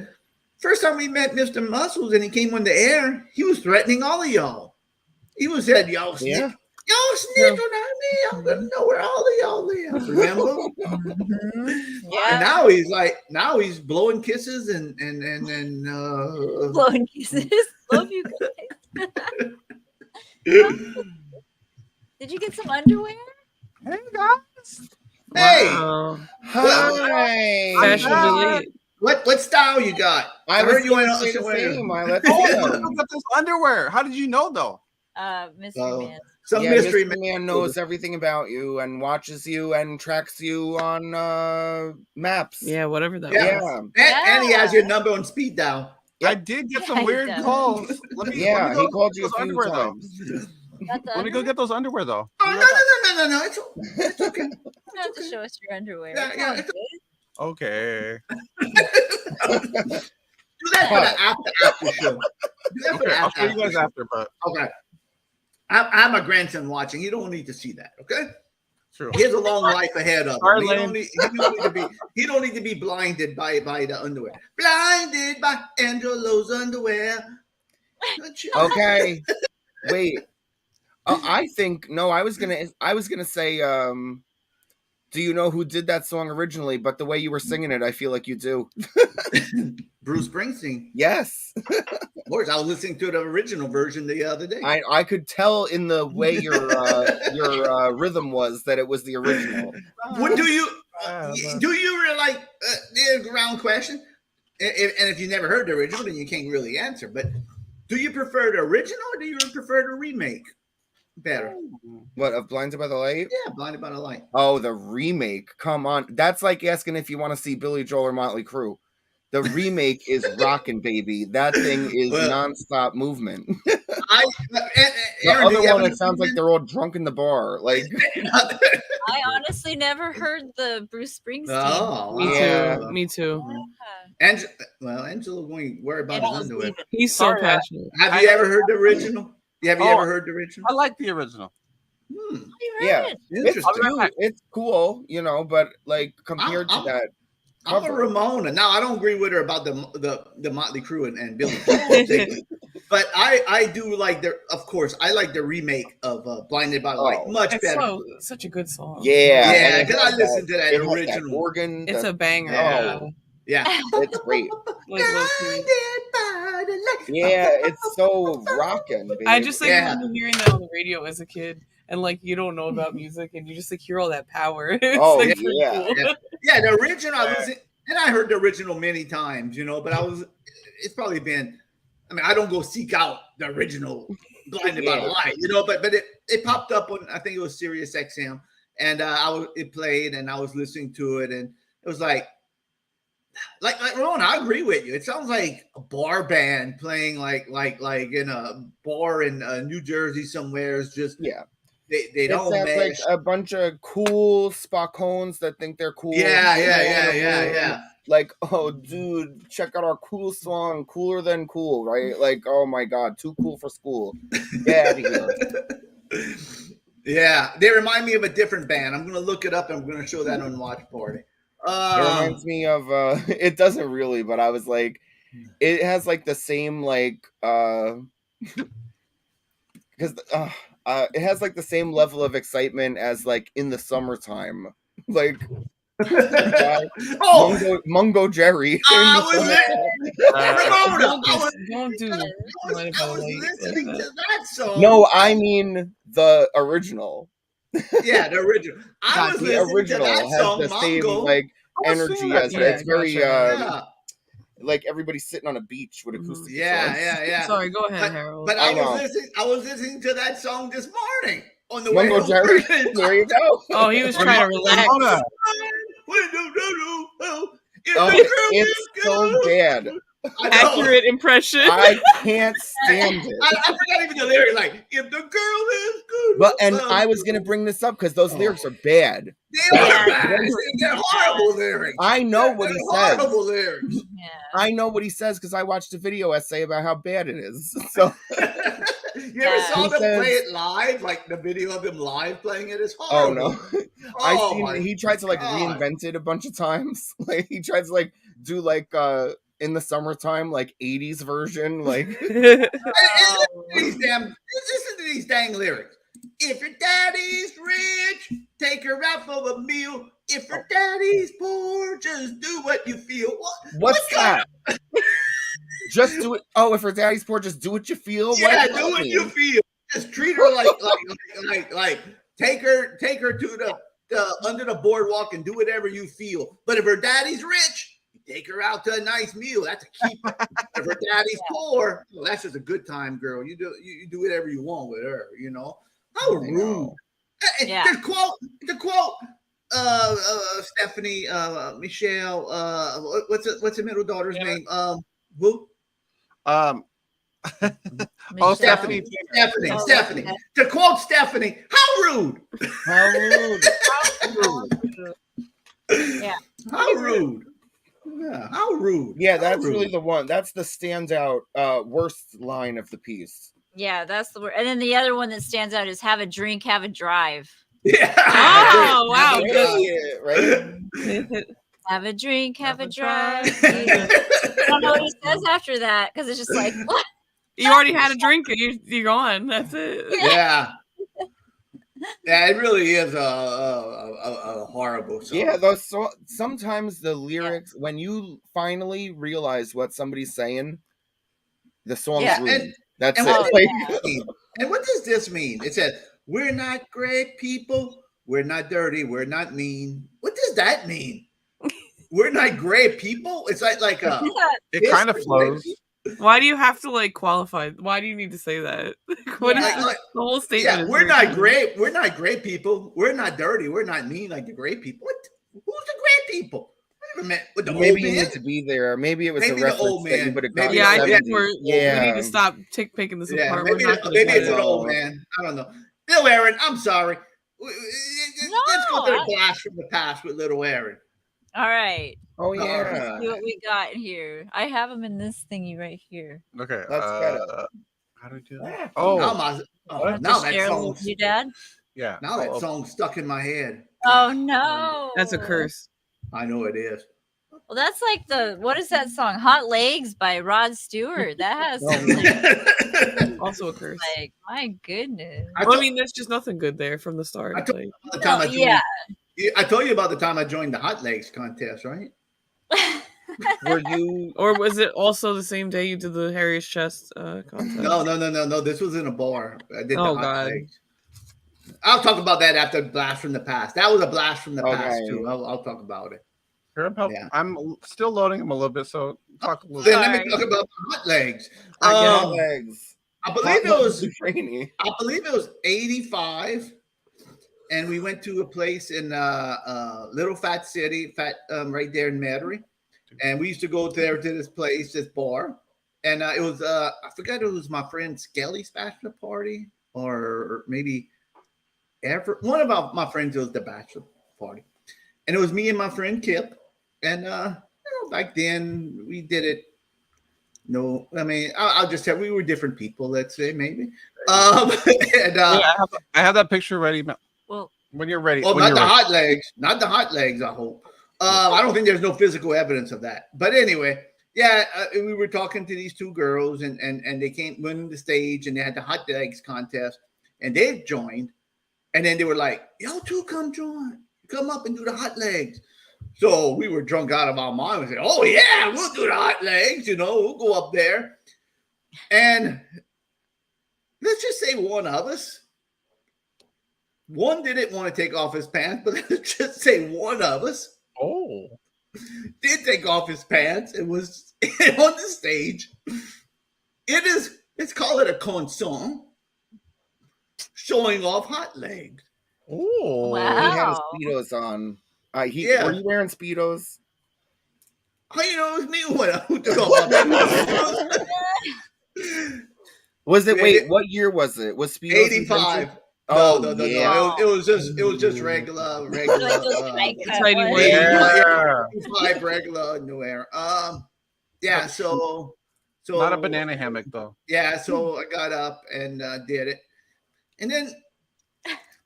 first time we met Mr. Muscles and he came on the air, he was threatening all of y'all. He was said, y'all snitch on me. I'm gonna know where all of y'all live. Remember? Yeah. And now he's blowing kisses and Blowing kisses. Love you guys. Did you get some underwear? Hey guys. Hey, Wow. Hi. Fashion delete. what style you got? I heard was you going went to say the somewhere. same. Let's Oh, see look them. at this underwear. How did you know though? Mystery Oh. Man. Some Yeah, mystery Mystery Man knows everything about you and watches you and tracks you on maps. Yeah. Whatever that Yeah. was. And he has your number on speed dial. I did get some Yeah, he weird does. calls. Let me Yeah, go he called get you a those few underwear, though. times. Got the Let me go get those underwear though. Oh, no. It's okay. You don't have to show us your underwear. Yeah, It's yeah, all it's- good. Okay. Do that for the after show. Do that for Okay, the I'll show you guys show. after, but Okay. I have my grandson watching. You don't need to see that, okay? true. He has a long life ahead of him. Sorry, He Lane. don't need to be blinded by the underwear. Blinded by Angelo's underwear. Okay. Wait. I think no. I was gonna say. Do you know who did that song originally? But the way you were singing it, I feel like you do. Bruce Springsteen. Yes. Of course, I was listening to the original version the other day. I could tell in the way your rhythm was that it was the original. What do you really like? The ground question. And if you never heard the original, then you can't really answer. But do you prefer the original or do you prefer the remake better? What, of Blinded by the Light? Yeah, Blinded by the Light. Oh, the remake. Come on. That's like asking if you want to see Billy Joel or Motley Crue. The remake is rockin', baby. That thing is nonstop movement. The Aaron, do other you have one, an it sounds like opinion? they're all drunk in the bar. Like, I honestly never heard the Bruce Springsteen. Oh, Me Yeah. too. Me too. Angelo going worry about his Angela's underwear. leaving. He's so Sorry, passionate. Have you ever heard the original? Have you Oh, ever heard the original? I like the original. You heard Yeah. it. Interesting. It's cool, you know, but like compared to I'm- that, I'm a cover. Ramona. Now I don't agree with her about the Motley Crue and Billy, but I do like their. Of course, I like the remake of Blinded by the Light much It's better. such a good song. Yeah, Yeah, and it 'cause I has listened to that it has original. organ. It's a banger. Oh, Yeah. it's great. Like, low-key. Yeah, it's so rocking. Baby. I just like Yeah. remember hearing that on the radio as a kid, and like you don't know about music, and you just like hear all that power. It's Oh, like pretty yeah. cool. Yeah, the original. I was, and I heard the original many times, you know. But it's probably been. I mean, I don't go seek out the original Blinded by the Light, you know. But it popped up on, I think it was Sirius XM, and it played, and I was listening to it, and it was like Ron, I agree with you. It sounds like a bar band playing like in a bar in New Jersey somewhere. It's just Yeah. they It don't sounds like mesh. a bunch of cool Spockones that think they're cool. Yeah. Like, oh, dude, check out our cool song, Cooler Than Cool, right? Like, oh my God, too cool for school. Get out of here. Yeah, they remind me of a different band. I'm gonna look it up and I'm gonna show that on Watch Party. It reminds me of it doesn't really, but I was like, it has like the same like because it has like the same level of excitement as like In the Summertime, like Mungo Jerry. Don't do Blinded by the Light listening like to that. that song. No, I mean the original. Yeah, the original. I was The listening original to that has song, the same Mongo. like I was energy singing as that. it's very Yeah. like everybody's sitting on a beach with acoustic Yeah, guitars. yeah. Sorry, go ahead, Harold. But I I know. was listening to that song this morning on the way Mungo home. Jerry. There you go. Oh, he was trying to relax. Ramona. It's so bad. I know. Accurate impression. I can't stand it. I forgot even the lyric. Like, if the girl is good, But and I was gonna bring this up because those lyrics are bad. they are bad. They're horrible lyrics. I know what They're he says. horrible lyrics. Yeah. I know what he says because I watched a video essay about how bad it is. So You ever saw He them says- play it live? Like the video of them live playing it is oh horrible. no. Oh, my he tried to like God. reinvent it a bunch of times. Like he tried to like do like In the Summertime, like 80s version. Like Listen to these dang lyrics. If your daddy's rich, take her out for a meal. If your daddy's poor, just do what you feel. what's kind that? Just do it. Oh, if her daddy's poor, just do what you feel. Yeah, does do that what mean? you feel. Just treat her like take her to the under the boardwalk and do whatever you feel. But if her daddy's rich, take her out to a nice meal. That's a keeper. If her daddy's poor, well, that's just a good time, girl. You do whatever you want with her. You know how rude. know. Yeah. To quote Stephanie, Michelle, what's the middle daughter's name? Who? Oh, Michelle. Stephanie. Stephanie. To quote Stephanie, how rude. How rude. Yeah. How rude. Yeah, how rude. Yeah, How that's rude. really the one. That's the standout worst line of the piece. Yeah, that's the word. And then the other one that stands out is have a drink, have a drive. Yeah. Oh, wow. Yeah, right? Have a drink, have a drive. Yeah. I don't know what he says after that because it's just like, what? You already had a drink and you're gone. That's it. Yeah. Yeah, it really is a horrible song. Yeah, those sometimes the lyrics when you finally realize what somebody's saying, the song's Yeah, ruined. and- That's and it. what, Like, and what does this mean? It says, we're not great people. We're not dirty. We're not mean. What does that mean? We're not great people? It's like It kind of this- flows. Why do you have to like qualify? Why do you need to say that? What is Like- this? like- The whole statement. Yeah, is we're weird. not great. We're not great people. We're not dirty. We're not mean like the great people. Who's the great people? never met with the Maybe old you man. need to be there. Maybe it was Maybe a the old reference that you man. would have Maybe got. Yeah, I in the think 70s. we need to stop picking this Yeah, apart. maybe, We're not gonna maybe do it's an that. old man. I don't know. Little Aaron, I'm sorry. Let's go to the blast from the past with Little Aaron. All right. Oh yeah. Let's see what we got in here. I have them in this thingy right here. Okay. That's better. How do we do that? Oh, now, what? now Just that share a little song's with you, Dad. Yeah. now that song's stuck in my head. Oh no. That's a curse. I know it is. Well, that's like what is that song? Hot Legs by Rod Stewart. That has some Also a curse. like, my goodness. Well, I mean, there's just nothing good there from the start. I told like- you about the time I joined, yeah. I told you about the time I joined the Hot Legs contest, right? Were you? Or was it also the same day you did the hairiest chest contest? No. This was in a bar. I did the Oh, Hot God. Legs. I'll talk about that after Blast from the Past. That was a blast from the past Okay. too. I'll talk about it. Here, Yeah. I'm still loading them a little bit, so talk a little Then bit. let me talk about the Hot Legs. Hot Legs. I believe Dufresne. it was 85, and we went to a place in Little Fat City, right there in Metairie, and we used to go there to this place, this bar, and it was I forgot, it was my friend Skelly's bachelor party, or maybe one of my friends was the bachelor party, and it was me and my friend Kip, and back then we did it. No, I mean, I'll just tell we were different people. Let's say maybe. And, I have that picture ready. Well, when you're ready. Oh, when not you're the ready. hot legs, not the hot legs. I hope. I don't think there's no physical evidence of that. But anyway, yeah, we were talking to these two girls, and they went on the stage, and they had the hot legs contest, and they joined, and then they were like, "Y'all two come up and do the hot legs." So we were drunk out of our mind. We said, "Oh yeah, we'll do the hot legs. We'll go up there." And let's just say one of us, one didn't want to take off his pants, but let's just say one of us, did take off his pants and was on the stage. Let's call it a concert, showing off hot legs. Oh, He had his Speedos on. Were you wearing Speedos? How you know it was me who took off my pants? Was it? Wait, what year was it? Was Speedos 85. invented? Oh, No. yeah. It was just regular. Tidy white. Yeah. 85 regular New Era. Yeah. So not a banana hammock though. Yeah. So I got up and did it, and then.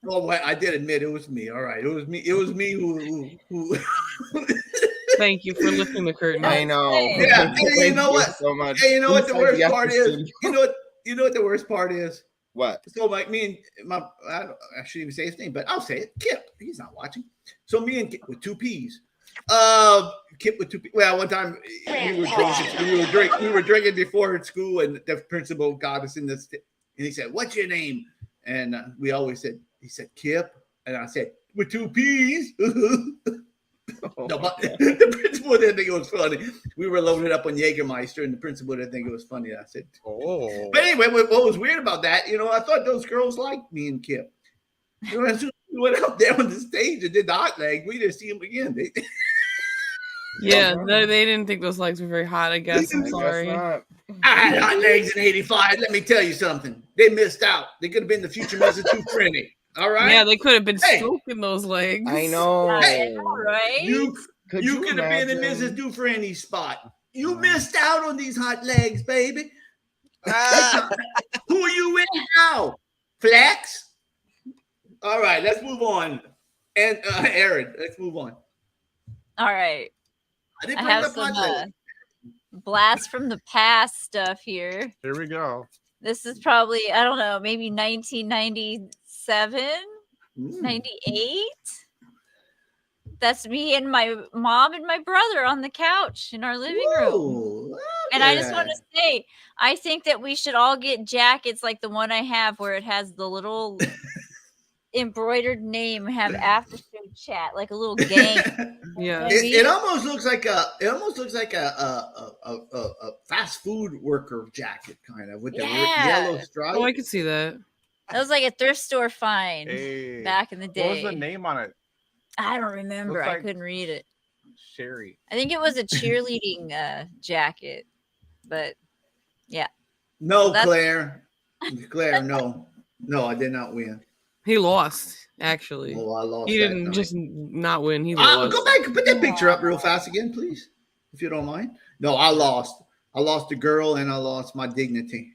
Well, I did admit it was me. All right, it was me. It was me who Thank you for lifting the curtain. I know. Yeah, and you know what? So much. Hey, you know what the Inside worst the part episode. is? You know what the worst part is? What? So like me and I shouldn't even say his name, but I'll say it. Kip. He's not watching. So me and Kip with two P's. Kip with two P's. Well, one time we were drinking before at school, and the principal got us in this, and he said, "What's your name?" And we always said. He said, "Kip," and I said, "With two P's." No, but the principal didn't think it was funny. We were loaded up on Jägermeister, and the principal didn't think it was funny. I said, "Oh." But anyway, what was weird about that, I thought those girls liked me and Kip. As soon as we went up there on the stage and did the hot leg, we didn't see them again. Yeah, they didn't think those legs were very hot. I guess. I'm sorry. I had hot legs in '85. Let me tell you something. They missed out. They could have been the future Mrs. Dufresne. All right. Yeah, they could have been stroking those legs. I know. Hey, right? You could have been in imagine? Mrs. Dufresne's spot. You missed out on these hot legs, baby. Who are you with now? Flex? All right, let's move on. And Aaron, let's move on. All right. I didn't I bring have up some hot legs. blast from the past stuff here. Here we go. This is probably, I don't know, maybe 1997, 98. That's me and my mom and my brother on the couch in our living room. And I just want to say, I think that we should all get jackets like the one I have where it has the little embroidered name, have after show chat, like a little gang. Yeah. It almost looks like a fast food worker jacket, kind of, with the yellow stripe. Oh, I could see that. That was like a thrift store find Hey. back in the day. What was the name on it? I don't remember. Looks I like- couldn't read it. Sherry. I think it was a cheerleading jacket, but yeah. No, So that's- Claire, no, I did not win. He lost, actually. Oh, I lost. He that didn't night. just not win. He lost. Go back, put that picture up real fast again, please, if you don't mind. No, I lost. I lost the girl, and I lost my dignity.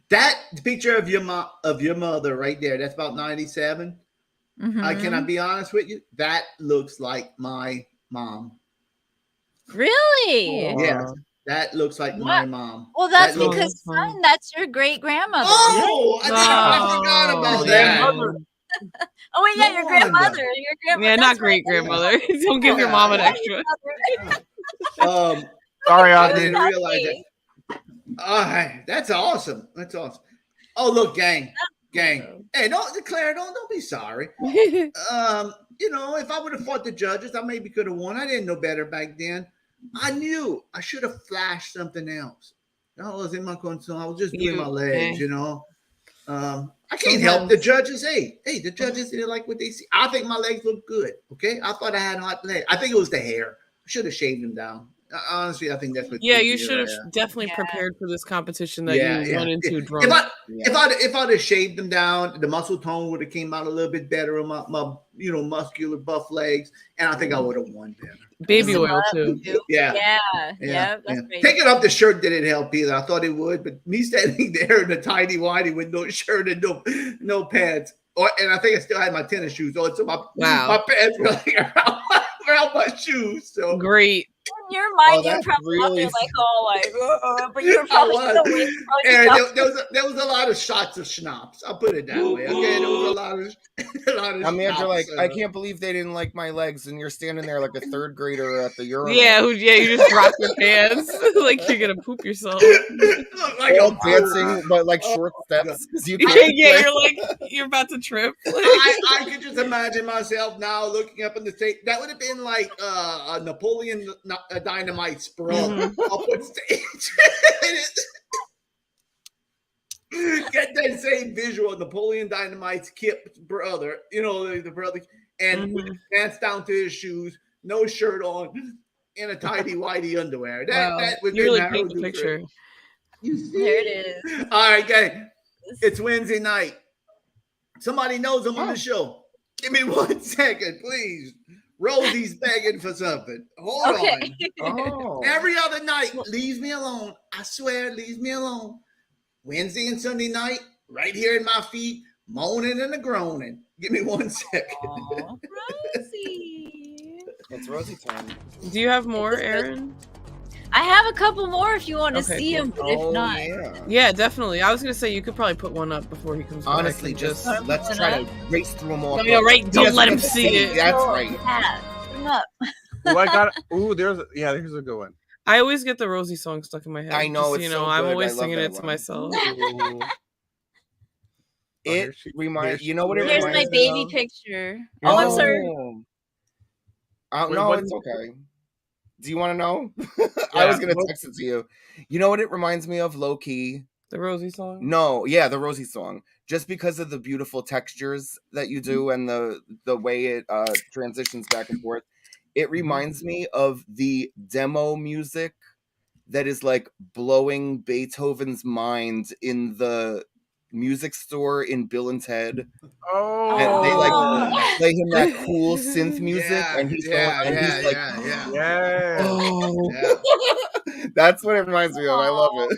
That picture of your mother right there. That's about 97. Can I be honest with you? That looks like my mom. Really? Yeah, that looks like my mom. Well, that's That looks- because, son, that's your great grandmother. Oh, I forgot about that. Oh wait, yeah, your grandmother. Your grandmother. Yeah, not great grandmother. Don't give your mom an extra. Sorry, I Audrey. didn't realize that. That's awesome. That's awesome. Oh, look, gang. Hey, don't declare. Don't be sorry. You know, if I would have fought the judges, I maybe could have won. I didn't know better back then. I knew I should have flashed something else. I was in my concern. I was just doing my legs, you know. I can't help the judges. Hey, the judges didn't like what they see. I think my legs look good. Okay, I thought I had hot legs. I think it was the hair. I should have shaved them down. Honestly, I think that's what. Yeah, you should have definitely prepared for this competition that you went into drunk. If I'd have shaved them down, the muscle tone would have came out a little bit better on my muscular buff legs, and I think I would have won better. Baby oil too. Yeah. That's great. Taking off the shirt didn't help either. I thought it would, but me standing there in a tidy whitey with no shirt and no pants, and I think I still had my tennis shoes on, so my pants were like around my shoes. So great. In your mind, you're probably out there like, but you're probably there was a lot of shots of schnapps. I'll put it that way. Okay, there was a lot of. I mean, schnapps, you're like, I can't believe they didn't like my legs, and you're standing there like a third grader at the urinal. Yeah, you just drop your pants like you're gonna poop yourself. Like all dancing, but like short steps. You're like you're about to trip. I could just imagine myself now looking up in the stage. That would have been like a Napoleon Dynamite's brother up on stage. Get that same visual of Napoleon Dynamite's Kip's brother, you know, the brother, and with his pants down to his shoes, no shirt on, in a tidy whitey underwear. That would you be really paint the picture. You see? There it is. All right, gang. It's Wednesday night. Somebody knows I'm on the show. Give me 1 second, please. Rosie's begging for something. Hold on. Oh. Every other night, leaves me alone. I swear, leaves me alone. Wednesday and Sunday night, right here in my feet, moaning and groaning. Give me 1 second. Aww, Rosie. It's Rosie time. Do you have more, Aaron? I have a couple more if you want to Okay, see cool. them, but if not, Yeah, definitely. I was gonna say you could probably put one up before he comes back. Honestly, and just let's try to race through them all. Oh, yeah, right. Don't let him see it. That's right. yeah, put 'em up. Ooh, I got. Ooh, there's a good one. I always get the Rosie song stuck in my head. I know, Just, it's so I'm good. always I love singing that it to one. myself. It reminds you know what it Here's reminds my me baby of? picture. Oh, I'm sorry. Wait, No, what- it's okay. Do you want to know? I Yeah, was gonna what- text it to you. You know what it reminds me of, low key? The Rosie song. No, yeah, the Rosie song. Just because of the beautiful textures that you do and the way it transitions back and forth, it reminds me of the demo music that is like blowing Beethoven's mind in the music store in Bill and Ted. Oh, And they like play him that cool synth music, and he's going, and he's like, yeah. Oh. That's what it reminds me of. I love it.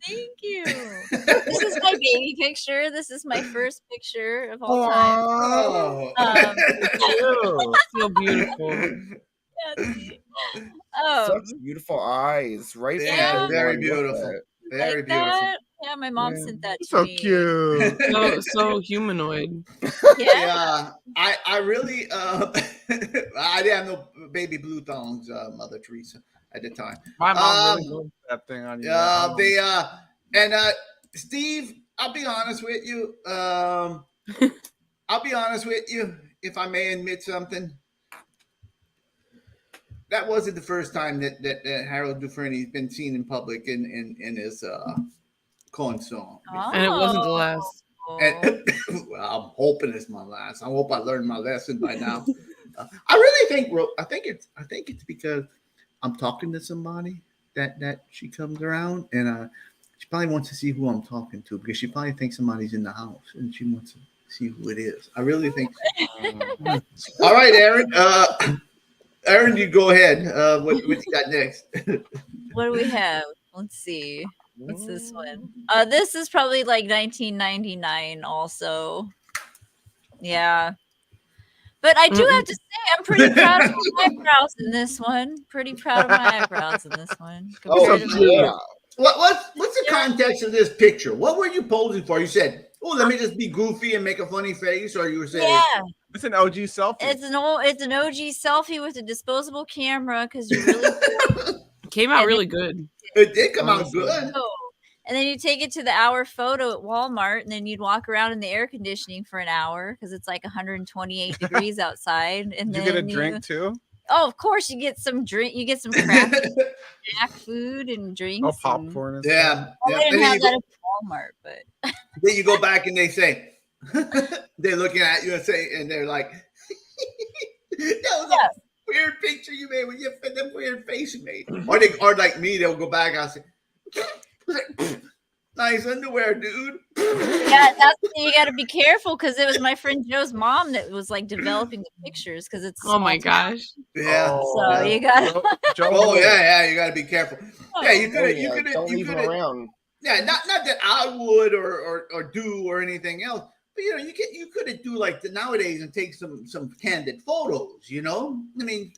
Thank you. This is my baby picture. This is my first picture of all time. So beautiful. Such beautiful eyes, right? from Yeah, everyone. very Love beautiful. that. Very Like beautiful. that? Yeah, my mom sent that to So me. cute. So humanoid. Yeah, I really I didn't have no baby blue thongs, Mother Teresa, at the time. My mom really loves that thing on you. Steve, I'll be honest with you. If I may admit something. That wasn't the first time that Harold Dufresne's been seen in public in his corn song. And it wasn't the last. And well, I'm hoping it's my last. I hope I learned my lesson by now. I really think, I think it's because I'm talking to somebody that she comes around, and she probably wants to see who I'm talking to, because she probably thinks somebody's in the house and she wants to see who it is. I really think. All right, Aaron. Aaron, you go ahead. What you got next? What do we have? Let's see. What's this one? This is probably like 1999 also. Yeah. But I do have to say, I'm pretty proud of my eyebrows in this one. Pretty proud of my eyebrows in this one. Yeah. What's the context of this picture? What were you posing for? You said, "Oh, let me just be goofy and make a funny face," or you were saying, "Yeah, it's an OG selfie." It's an OG selfie with a disposable camera, because you really came out really good. It did come out good. And then you take it to the hour photo at Walmart, and then you'd walk around in the air conditioning for an hour because it's like 128 degrees outside. And you then get a drink too? Oh, of course, you get some drink. You get some craft snack food and drinks. Oh, popcorn. And yeah. Well, they didn't have that at Walmart, but then you go back and they say, they're looking at you and say, and they're like, "That was a weird picture you made with that weird face you made." Or like me, they'll go back. I'll say, "Nice underwear, dude." Yeah, you got to be careful, because it was my friend Joe's mom that was like developing the pictures, because it's oh my gosh. Yeah. So you got. Oh yeah, you got to be careful. Yeah, you could don't leave them around. Yeah, not that I would or do or anything else, but you could do like nowadays and take some candid photos. I mean.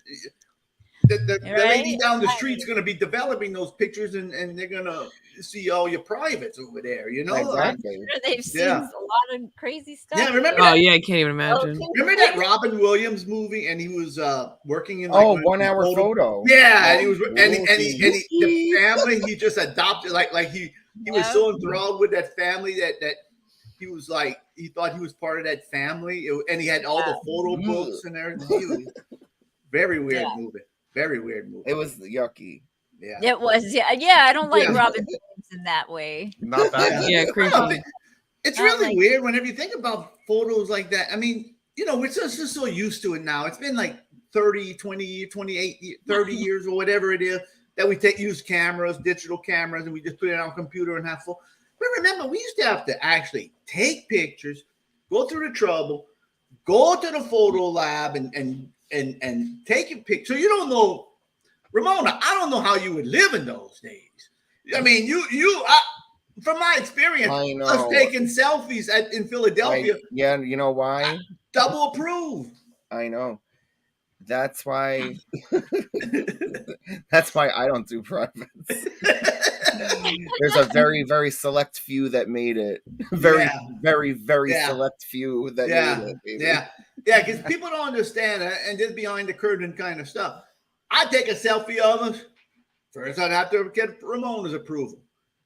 The lady down the street's going to be developing those pictures, and they're going to see all your privates over there, Exactly. They've seen a lot of crazy stuff. Yeah, remember? Oh yeah, I can't even imagine. Remember that Robin Williams movie, and he was working in 1 hour photo. Yeah, and he was, and the family he just adopted, like he was so enthralled with that family that he was like, he thought he was part of that family, and he had all the photo books and everything. Very weird movie. Very weird movie. It was yucky. Yeah. It was. Yeah. I don't like Robin Williams in that way. Not that. Yeah, creepy. It's really weird whenever you think about photos like that. I mean, we're just so used to it now. It's been like 30, 20, 28, 30 years or whatever it is that we use cameras, digital cameras, and we just put it on a computer and have full. But remember, we used to have to actually take pictures, go through the trouble, go to the photo lab and take a picture. So you don't know, Ramona, I don't know how you would live in those days. I mean, from my experience, us taking selfies in Philadelphia. Yeah, you know why? Double approved. I know. That's why. That's why I don't do privates. There's a very, very select few that made it. Very, very select few that made it. Baby. Yeah, because people don't understand it, and just behind the curtain kind of stuff. I take a selfie of us. First, I'd have to get Ramona's approval.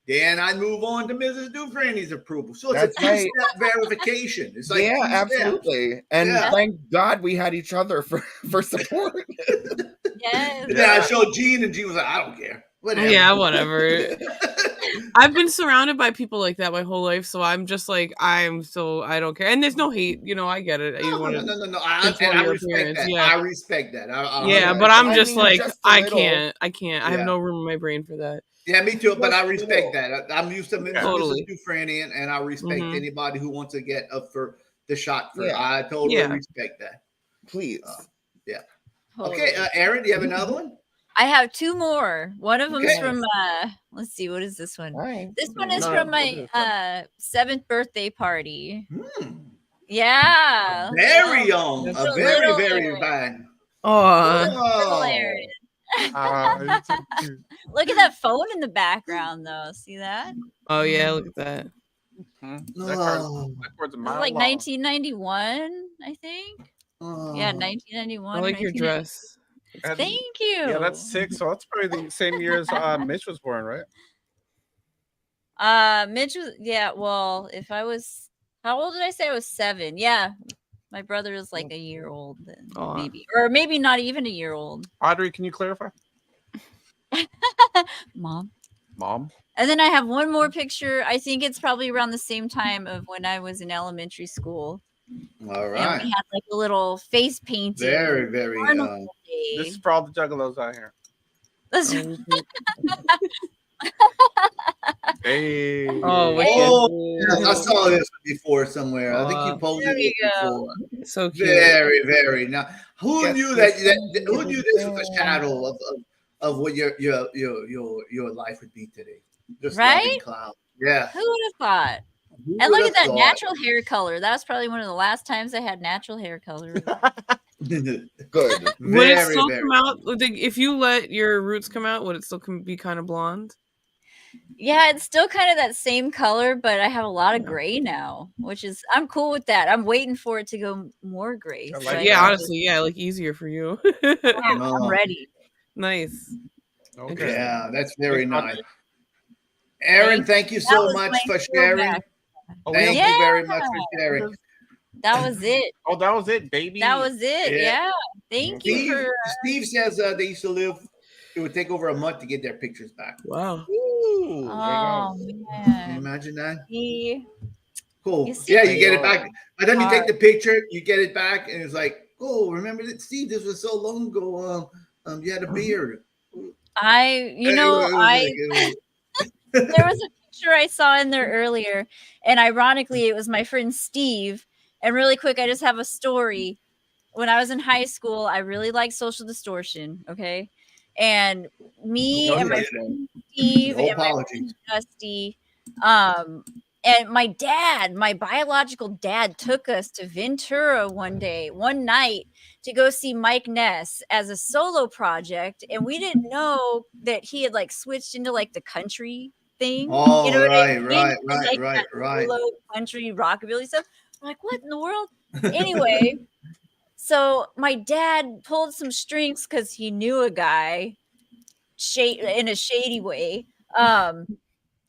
Then I'd move on to Mrs. Dufresne's approval. So it's a two-step verification. It's like absolutely. And thank God we had each other for support. I showed Gene, and Gene was like, "I don't care. Whatever." Yeah, whatever. I've been surrounded by people like that my whole life, so I'm just like, I don't care. And there's no hate, I get it. No. I respect that. Yeah. I respect that. But I'm just like, I can't. I have no room in my brain for that. Yeah, me too. But I respect that. I'm used to Totally. Mrs. Dufresne, and I respect anybody who wants to get up for the shot. I totally respect that. Please. Okay, Aaron, do you have another one? I have two more. One of them is from let's see, what is this one? This one is from my 7th birthday party. Yeah. Very young. A very, very fine. Oh. Look at that phone in the background though. See that? Oh yeah, look at that. Like 1991, I think. Yeah, 1991. I like your dress. Thank you. Yeah, that's 6. So that's probably the same year as Mitch was born, right? Mitch was, well, if I was, how old did I say? I was 7. Yeah. My brother is like a year old then, maybe. Or maybe not even a year old. Audrey, can you clarify? Mom. And then I have one more picture. I think it's probably around the same time of when I was in elementary school. All And right. we had like a little face painting. Very, very. This is for all the juggalos out here. That's Hey. Oh, yes, I saw this before somewhere. I think you posted There you it go. before. So cute. Very, very. Now, who Yes, knew yes, that? Who knew this was a shadow of what your life would be today? Just Right? loving cloud. Yeah. Who would have thought? Who And look would at that have natural hair color. That was probably one of the last times I had natural hair color. thought? Good. Would it Very, still very. come out? If you let your roots come out, would it still be kind of blonde? Yeah, it's still kind of that same color, but I have a lot of gray now, which is I'm cool with that. I'm waiting for it to go more gray. I so like I Yeah, can honestly, yeah, like easier for you. just- I'm No. ready. Nice. Okay. Yeah, that's very Big nice. project. Aaron, thank you That so was much my for sharing. throwback. Oh, we Thank have- you very much for sharing. That was it. oh, that was it, baby. That was it. Yeah. Yeah. Thank you Steve, for Steve says they used to live. It would take over a month to get their pictures back. Wow. Ooh, Oh Can you man. imagine that? He- Cool. You see Yeah, the you get it back. By the time you take hard. the picture, you get it back, and it's like, oh, remember that, Steve? This was so long ago. You had a beard. I It was there was a picture I saw in there earlier, and ironically, it was my friend Steve. And really quick, I just have a story. When I was in high school, I really liked Social Distortion. Okay, and me and my friend Steve No and my apologies. friend Dusty, and my dad, my biological dad, took us to Ventura one night to go see Mike Ness as a solo project, and we didn't know that he had like switched into like the country thing. Oh, you know what I right, mean? right, And, right, like, right, that right. solo country rockabilly stuff. I'm like, what in the world? Anyway, so my dad pulled some strings because he knew a guy in a shady way.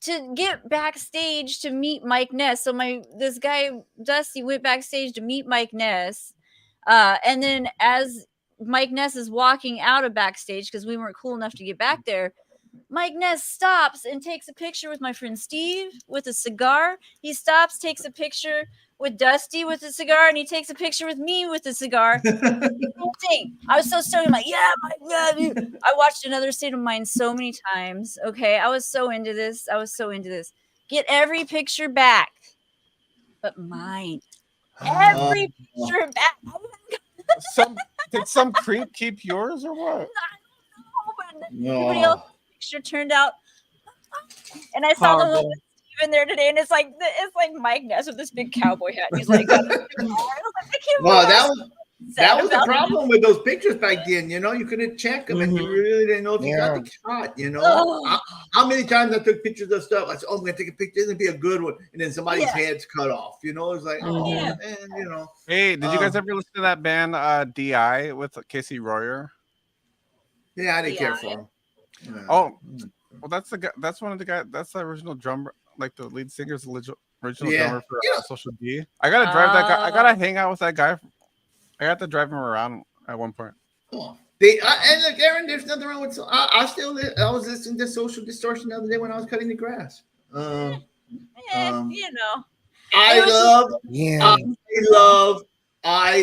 To get backstage to meet Mike Ness. So this guy Dusty went backstage to meet Mike Ness. And then as Mike Ness is walking out of backstage, because we weren't cool enough to get back there, Mike Ness stops and takes a picture with my friend Steve with a cigar. He stops, takes a picture with Dusty with a cigar, and he takes a picture with me with a cigar. Thing. I was so stoked. I'm like, yeah, Mike, yeah, dude. I watched Another State of Mind so many times. Okay, I was so into this. Get every picture back, but mine. Every picture back. Did some creep keep yours or what? Everybody else's picture turned out. And I saw the one with Steve in there today, and it's like Mike Ness with this big cowboy hat. He's like, I can't Well, believe that was the about problem with those pictures back then. You know, you couldn't check them, and you really didn't know if you got the shot. You know, Oh. how many times I took pictures of stuff? I said, "Oh, I'm gonna take a picture. It's gonna be a good one," and then somebody's head's cut off. You know, it's like, oh man, you know. Hey, did you guys ever listen to that band DI with Casey Royer? Yeah, I didn't care for him. Yeah. Oh, well, that's the guy. That's one of the guys. That's the original drummer, like the lead singer's original drummer for Social D. I gotta drive that guy. I gotta hang out with that guy. I got to drive him around at one point. And look, Aaron, there's nothing wrong with. I was listening to Social Distortion the other day when I was cutting the grass. you know. I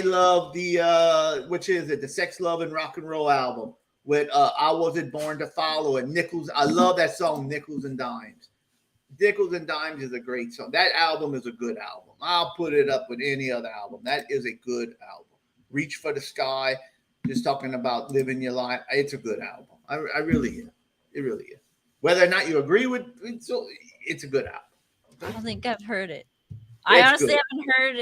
love the which is it? The Sex, Love, and Rock and Roll album with I Wasn't Born to Follow and Nickels. I love that song, Nickels and Dimes. Nickels and Dimes is a great song. That album is a good album. I'll put it up with any other album. That is a good album. Reach for the Sky, just talking about living your life. It's a good album. I really is. It really is. Whether or not you agree with it, so it's a good album. I don't think I've heard it. I honestly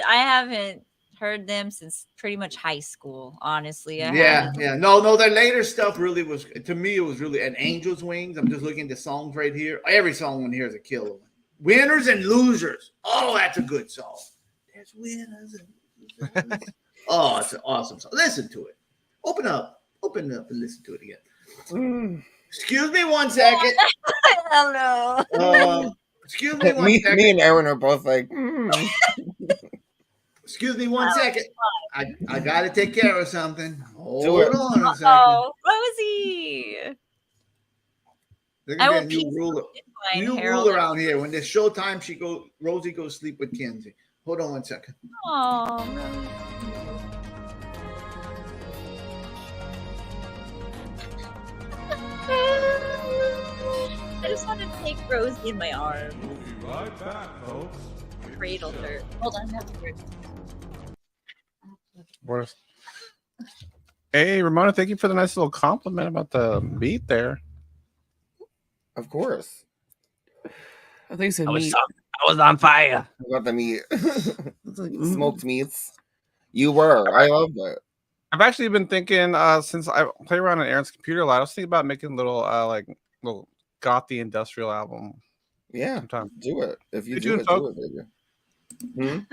haven't heard them since pretty much high school. Honestly, Yeah. No, their later stuff really was, to me, it was really an Angel's Wings. I'm just looking at the songs right here. Every song on here is a killer. Winners and Losers. Oh, that's a good song. There's winners and losers. Oh, it's an awesome song. Listen to it. Open up and listen to it again. Excuse me 1 second. Hello. Excuse me 1 second. Me and Aaron are both like, Excuse me 1 second. I got to take care of something. Hold Do it. on a second. Oh, Rosie. There's I gonna will be a new peace rule. fine, New Harold. rule around here. When there's showtime, Rosie goes sleep with Kenzie. Hold on 1 second. Oh. I just want to take Rosie in my arms. We'll be right back, folks. Cradle her. Hold on, I have to break. Hey, Ramona, thank you for the nice little compliment about the beat there. Of course. I think so. I was on fire. About the meat. Smoked meats. You were. I love that. I've actually been thinking since I play around on Aaron's computer a lot. I was thinking about making little little gothy industrial album. Yeah, sometime. Do it. If you Stay do tuned, it, folks. do it, baby.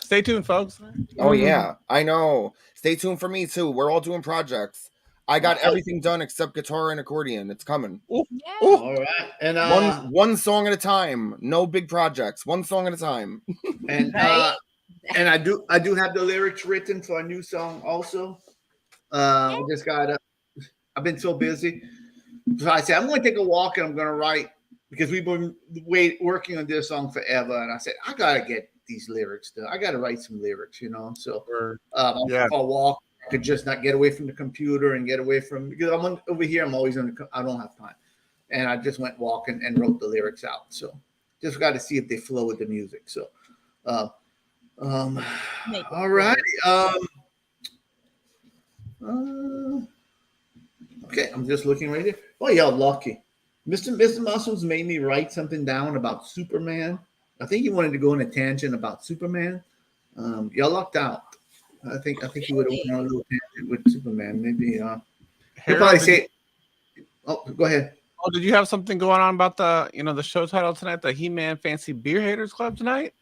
Stay tuned, folks. Oh yeah, I know. Stay tuned for me too. We're all doing projects. I got everything done except guitar and accordion. It's coming. All right, and one song at a time. No big projects. One song at a time. and I do have the lyrics written for a new song also. Just got I've been so busy, so I said I'm going to take a walk and I'm going to write because we've been working on this song forever. And I said I got to get these lyrics done. I got to write some lyrics, you know. So I'll walk. I could just not get away from the computer and get away from because I'm over here. I'm always I don't have time, and I just went walking and wrote the lyrics out. So just got to see if they flow with the music. So. All righty. Okay, I'm just looking right here. Oh, y'all lucky. Mr. Muscles made me write something down about Superman. I think he wanted to go on a tangent about Superman. Y'all lucked out. I think he would have went on a little tangent with Superman. Maybe he'll probably say. Oh, go ahead. Oh, did you have something going on about the the show title tonight? The He-Man Fancy Beer Haters Club tonight?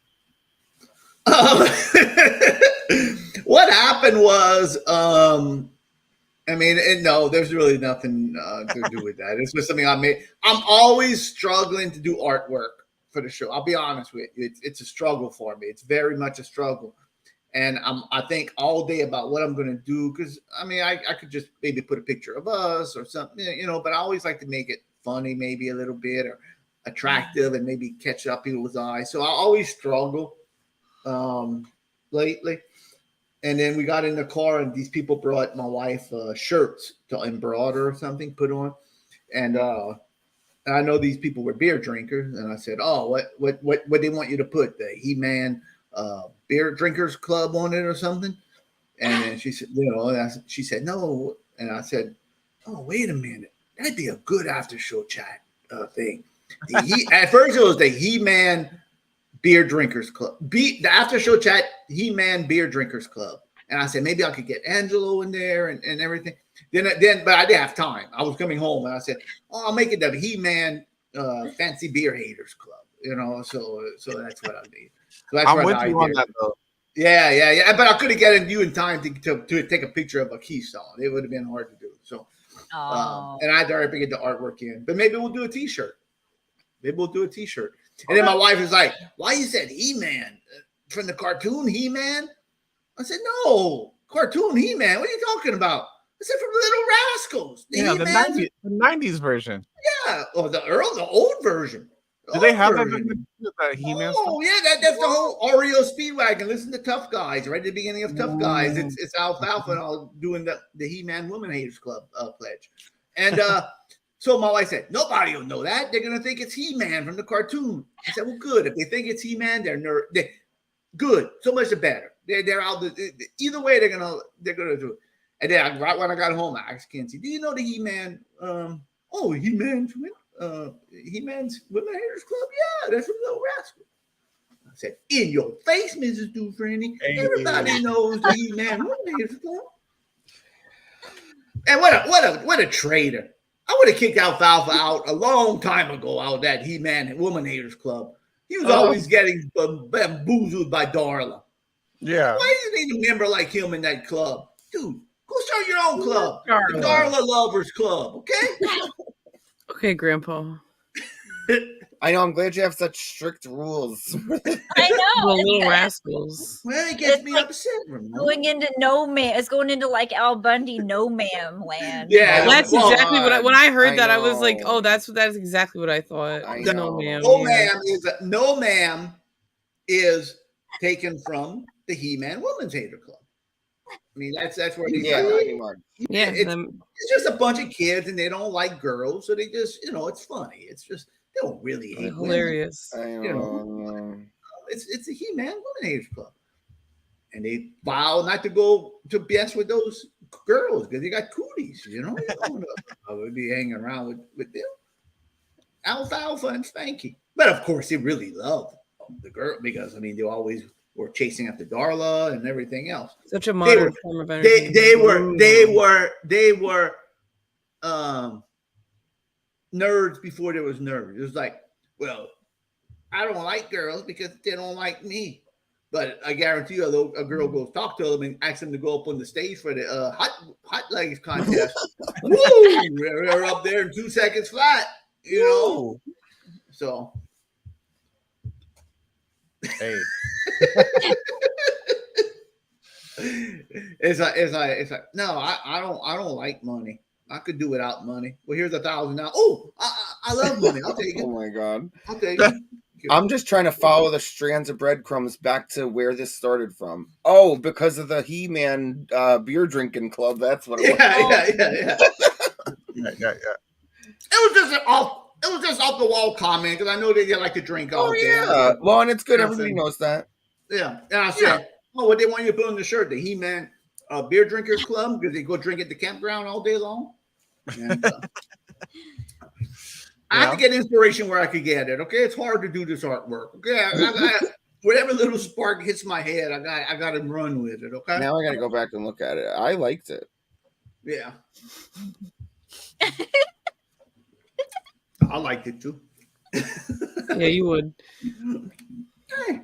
What happened was, no, there's really nothing to do with that. It's just something I made. I'm always struggling to do artwork for the show. I'll be honest with you. It's a struggle for me. It's very much a struggle. And I think all day about what I'm going to do. Because, I could just maybe put a picture of us or something, but I always like to make it funny maybe a little bit or attractive and maybe catch up people's eyes. So I always struggle lately. And then we got in the car and these people brought my wife shirts to embroider or something, put on. And I know these people were beer drinkers. And I said, oh, what they want you to put? The He-Man Beer Drinkers Club on it or something? And then she said, she said, no. And I said, oh, wait a minute. That'd be a good after show chat thing. At first it was the He-Man Beer Drinkers Club. The after show chat, He-Man Beer Drinkers Club. And I said, maybe I could get Angelo in there and everything. Then, but I didn't have time. I was coming home and I said, oh, I'll make it the He-Man Fancy Beer Haters Club. So that's what I need. So that's I'm with you on that though. Yeah. But I couldn't get you in time to take a picture of a Keystone. It would have been hard to do. So, and I had to already get the artwork in. But maybe we'll do a T-shirt. And then my wife was like, why you said He-Man? From the cartoon He-Man? I said, no, cartoon He-Man. What are you talking about? I said, from Little Rascals. The 90s version. Yeah, the old version. Do they have that He-Man stuff? Oh, yeah, that's the whole Oreo Speedwagon. Listen to Tough Guys, right at the beginning of Tough Guys. It's Alfalfa and all doing the He-Man Women Haters Club pledge. And so my wife said, nobody will know that. They're going to think it's He-Man from the cartoon. I said, well, good. If they think it's He-Man, they're good. So much the better. They're out. Either way, they're gonna do it. And then right when I got home, I asked Kenzie, do you know the He-Man? He-Man's Women Haters Club? Yeah, that's from Little Rascal. I said, in your face, Mrs. Dufresne. Everybody knows the He-Man Women Haters Club. And what a traitor. I would have kicked Alfalfa out a long time ago out of that He-Man Woman Haters Club. He was always getting bamboozled by Darla. Yeah. Why do you need a member like him in that club? Dude, go start your own club. The Darla Lovers Club, okay? Okay, Grandpa. I know. I'm glad you have such strict rules. I know. The Little Rascals. Well, it gets me upset. Going into no ma'am. It's going into like Al Bundy no ma'am land. Yeah, That's exactly what when I heard that I was like, know. oh, that's exactly what I thought. No ma'am. No ma'am is taken from the He-Man Women's Hater Club. I mean, that's where they Yeah, it's just a bunch of kids and they don't like girls, so they just it's funny. It's just they don't really hate hilarious. Women. It's a He-Man Women's Hater Club, and they vow not to go to mess with those girls because they got cooties. You don't want to be hanging around with them. Alfalfa and Spanky, but of course they really love the girl because I mean they always were chasing after Darla and everything else. Such a modern form of energy. They were nerds before there was nerds. It was like, well, I don't like girls because they don't like me. But I guarantee you, a girl goes talk to them and ask them to go up on the stage for the hot legs contest. Woo! They're up there in 2 seconds flat. You know. So. Hey. It's like no, I don't like money. I could do without money. Well, here's $1,000 now. Oh, I love money. I'll take it. Oh my god. I'll take it. I'm just trying to follow the strands of breadcrumbs back to where this started from. Oh, because of the He-Man beer drinking club. That's what it was. Yeah. It was just off the wall comment because I know they like to drink all day. Yeah. Well, and it's good. Everybody knows that. Yeah. And I said, what they want you to put on the shirt? The He-Man beer drinkers club because they go drink at the campground all day long. And, I have to get inspiration where I could get it. Okay, it's hard to do this artwork. Okay, I whatever little spark hits my head, I got to run with it. Okay. Now I got to go back and look at it. I liked it. Yeah. I liked it too. Yeah, you would. Hey,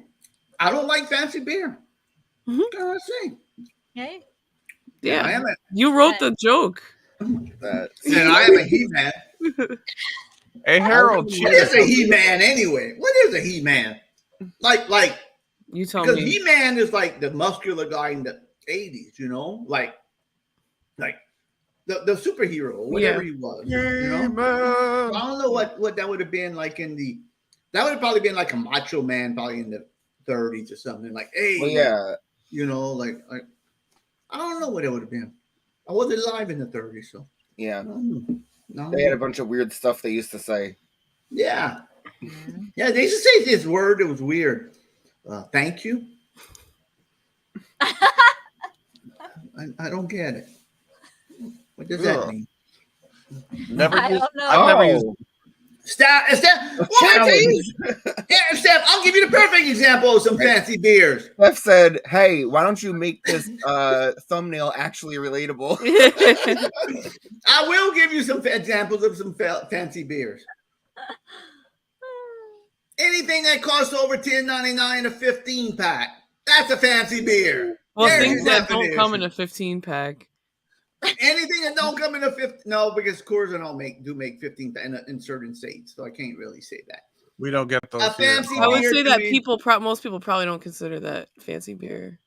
I don't like fancy beer. Gotta say. Hey. Yeah, you wrote the joke. And I am a He-Man. Hey, Harold. What is a He-Man anyway? What is a He-Man? Like you tell me. Because He-Man is like the muscular guy in the 80s, you know? Like the superhero, whatever he was. You know? I don't know what that would have been like that would have probably been like a macho man probably in the 30s or something. Like, hey, you know, like I don't know what it would have been. I wasn't alive in the 30s, so yeah. No. They had a bunch of weird stuff they used to say. Yeah. Yeah, they used to say this word. It was weird. Thank you. I don't get it. What does that mean? Never used. don't know. I've never used. Steph, I'll give you the perfect example of some fancy beers. Steph said, hey, why don't you make this thumbnail actually relatable? I will give you some examples of some fancy beers. Anything that costs over $10.99 a 15-pack, that's a fancy beer. Well, things that don't come in a 15-pack. Anything that don't come in a 15, no, because Coors do make 15 in certain states, so I can't really say that. We don't get those. I would say that most people probably don't consider that fancy beer.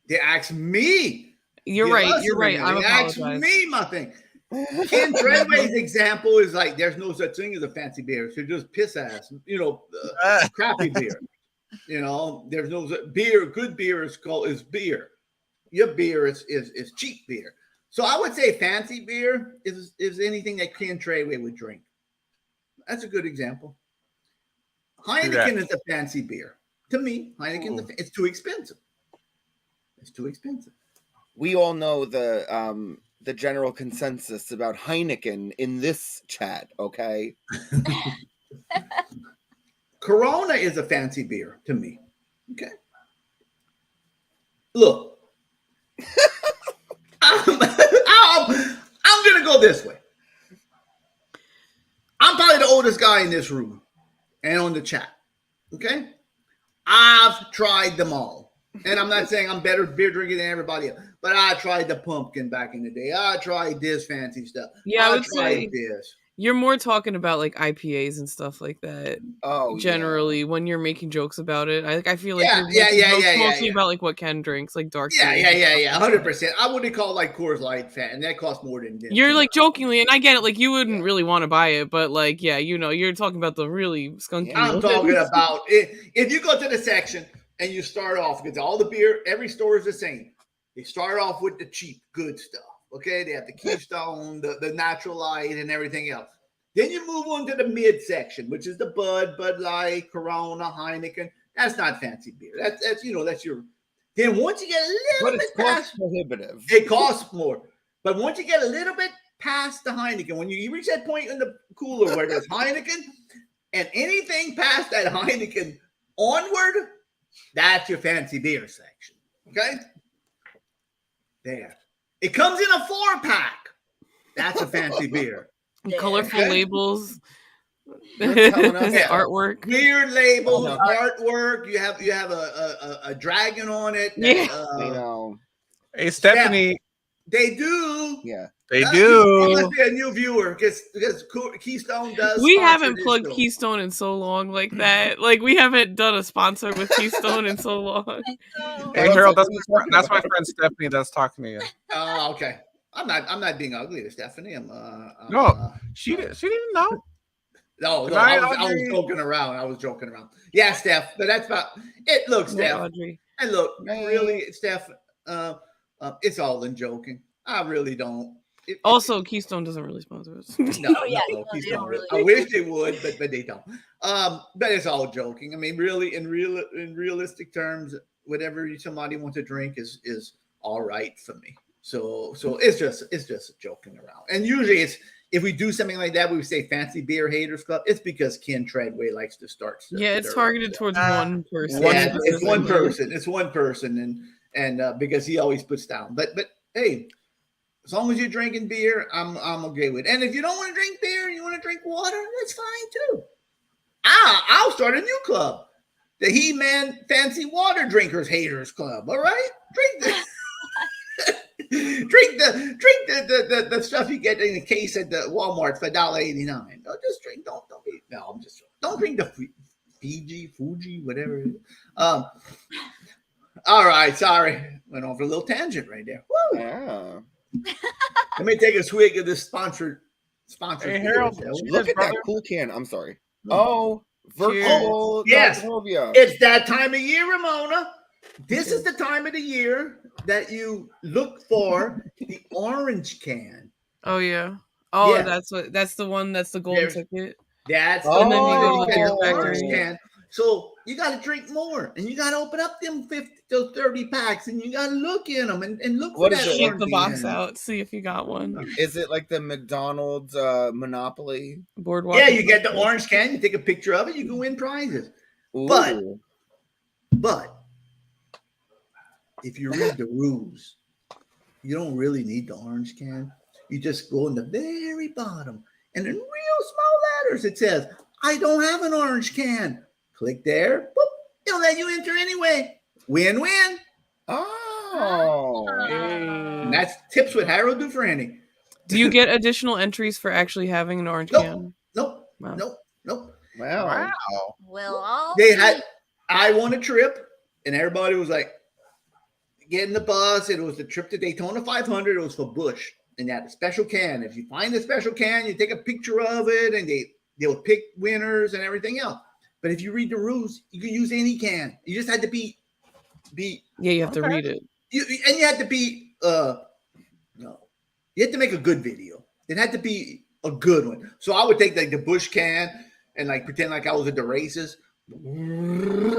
They ask me. You're right. You're right. They ask me my thing. Ken Treadway's example is like there's no such thing as a fancy beer. So just piss ass, crappy beer. You know, there's no beer. Good beer is beer. Your beer is cheap beer. So I would say fancy beer is anything that Ken Treadway would drink. That's a good example. Heineken is a fancy beer. To me, Heineken it's too expensive. It's too expensive. We all know the general consensus about Heineken in this chat, okay? Corona is a fancy beer to me. Okay. Look. I'm going to go this way. I'm probably the oldest guy in this room and on the chat. Okay? I've tried them all. And I'm not saying I'm better beer drinking than everybody else, but I tried the pumpkin back in the day. I tried this fancy stuff. Yeah, I would tried say this. You're more talking about like IPAs and stuff like that. Oh, generally, when you're making jokes about it, I feel like Yeah, you're yeah, making yeah, jokes yeah, yeah, mostly yeah. about like what Ken drinks, like dark. Yeah, beers yeah, and yeah, stuff yeah. like that. 100%. I wouldn't call like Coors Light fan, and that costs more than. You're like jokingly, and I get it. Like you wouldn't really want to buy it, but like, yeah, you know, you're talking about the really skunky. I'm talking about if you go to the section and you start off because all the beer, every store is the same. They start off with the cheap, good stuff. Okay, they have the Keystone, the Natural Light, and everything else. Then you move on to the mid section, which is the Bud Light, Corona, Heineken. That's not fancy beer. That's that's your. Then once you get a little bit past, prohibitive. It costs more. But once you get a little bit past the Heineken, when you reach that point in the cooler where there's Heineken, and anything past that Heineken onward, that's your fancy beer section. Okay? There. It comes in a 4-pack. That's a fancy beer. Colorful labels. Artwork. Weird labels, artwork. You have a dragon on it. Yeah. I know. Hey, Stephanie. Yeah, they do. Yeah. They do. You must be a new viewer because Keystone does. We sponsor haven't this plugged show. Keystone in so long like that. Like we haven't done a sponsor with Keystone in so long. Hey, Harold, that's my friend Stephanie that's talking to you. Oh, okay. I'm not being ugly to Stephanie. No, she didn't know. No, Goodnight, I was joking around. Yeah, Steph, but that's about it. Look, Steph, Audrey. and look, really, Steph, it's all in joking. I really don't. Also, Keystone doesn't really sponsor us. No, Keystone. I wish they would, but they don't. But it's all joking. I mean, really, in realistic terms, whatever somebody wants to drink is all right for me. So it's just joking around. And usually it's if we do something like that, we say Fancy Beer Haters Club. It's because Ken Treadway likes to start. Yeah, it's targeted towards one person. Yeah, it's one person. It's one person, and because he always puts down. But hey, as long as you're drinking beer, I'm okay with it. And if you don't want to drink beer and you want to drink water, that's fine too. I'll start a new club, the He-Man Fancy Water Drinkers Haters Club. All right, drink this. drink the stuff you get in a case at the Walmart for $1.89. Don't just drink. Don't drink the Fuji, whatever it is. All right, sorry, went off a little tangent right there. Woo. Yeah. Let me take a swig of this sponsored. Hey, Harold, look at that cool can. I'm sorry. Oh, virtual. Yes, Dystopia. it's that time of year, Ramona. This is the time of the year that you look for the orange can. Oh yeah. Oh, Yeah. that's the one. That's the golden There's- ticket. That's And then you go to the beer orange factory. can. So you got to drink more, and you got to open up them 50 to 30 packs, and you got to look in them and look What for is that it? Shake orange the box can. out. See if you got one. Is it like the McDonald's Monopoly? Boardwalk. Yeah, you get the orange can. You take a picture of it. You can win prizes. But Ooh. if you read the rules, you don't really need the orange can. You just go in the very bottom, and in real small letters it says, "I don't have an orange can." Click there. Boop. It'll let you enter anyway. Win-win. Oh. And that's tips with Harold Dufresne. Do you get additional entries for actually having an orange can? Nope. Wow. Nope. Wow. Well, I won a trip, and everybody was like, get in the bus. It was the trip to Daytona 500. It was for Busch, and they had a special can. If you find a special can, you take a picture of it, and they will pick winners and everything else. But if you read the rules, you can use any can. You just had to be. Yeah, you have to read it. You had to be. No, you had to make a good video. It had to be a good one. So I would take like the Busch can and like pretend like I was at the races, and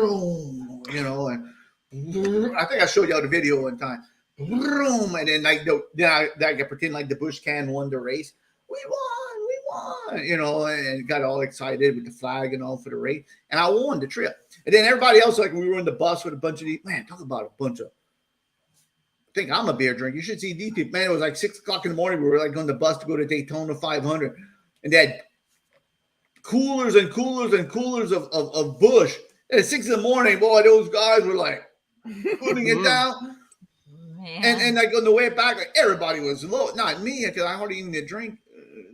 I think I showed y'all the video one time. And then like I could pretend like the Busch can won the race. We won, and got all excited with the flag and all for the race. And I won the trip. And then everybody else, like we were in the bus with a bunch of these, man, talk about a bunch of, I think I'm a beer drinker. You should see these people. Man, it was like 6 o'clock in the morning. We were like on the bus to go to Daytona 500. And they had coolers and coolers and coolers of Busch. And at 6 in the morning, boy, those guys were like putting it down. Man. And like on the way back, like everybody was low. Not me, because I hardly even drink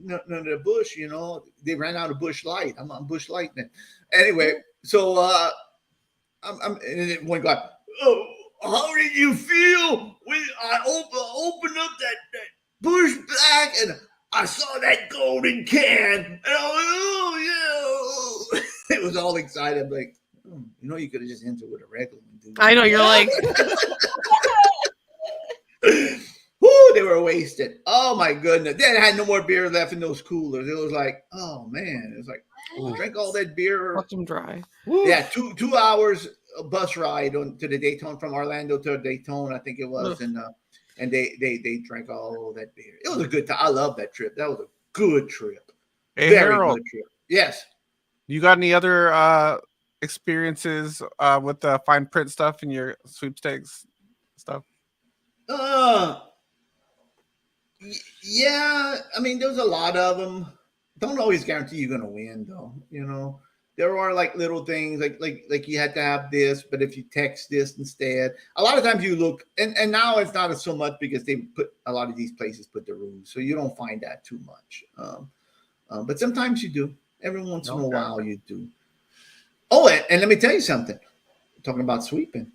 none of the Bush, you know. They ran out of Bush Light. I'm on Bush Light now. Anyway, so I'm and then one guy, oh, how did you feel when I opened up that Bush Black and I saw that golden can? And I was, oh yeah. It was all excited. I'm like, you know, you could have just entered with a regular one, dude. I know, you're like. Woo, they were wasted. Oh my goodness. They had no more beer left in those coolers. It was like, oh man. It was like, drink all that beer. Let them dry. Yeah, 2 hours bus ride to the Daytona, from Orlando to Daytona, I think it was. And they drank all that beer. It was a good time. I love that trip. That was a good trip. Hey, Very Harold, good trip. Yes. You got any other experiences with the fine print stuff in your sweepstakes stuff? Yeah, I mean, there's a lot of them. Don't always guarantee you're gonna win, though. You know, there are like little things like you had to have this, but if you text this instead, a lot of times you look, and now it's not so much because they put a lot of these places put the rules, so you don't find that too much. But sometimes you do. Every once in a while you do. Oh, and let me tell you something. Talking about sweeping,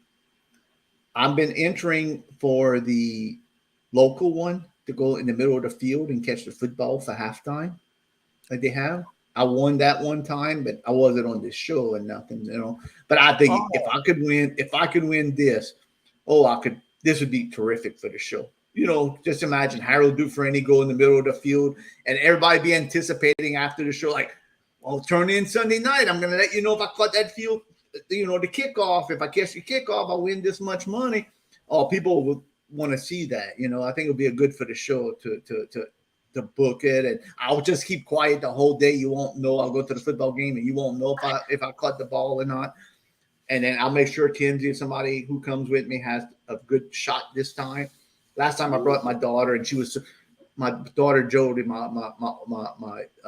I've been entering for the local one to go in the middle of the field and catch the football for halftime. Like they have. I won that one time, but I wasn't on this show and nothing, you know. But I think if I could win this, this would be terrific for the show. You know, just imagine Harold Dufresne go in the middle of the field and everybody be anticipating after the show, like, well, turn in Sunday night. I'm going to let you know if I caught that field, you know, the kickoff. If I catch the kickoff, I'll win this much money. Oh, people will want to see that. You know, I think it'll be a good for the show to book it. And I'll just keep quiet the whole day. You won't know. I'll go to the football game and you won't know if I caught the ball or not. And then I'll make sure Kinsey, somebody who comes with me, has a good shot this time. Last time I brought my daughter, and my daughter Jody, my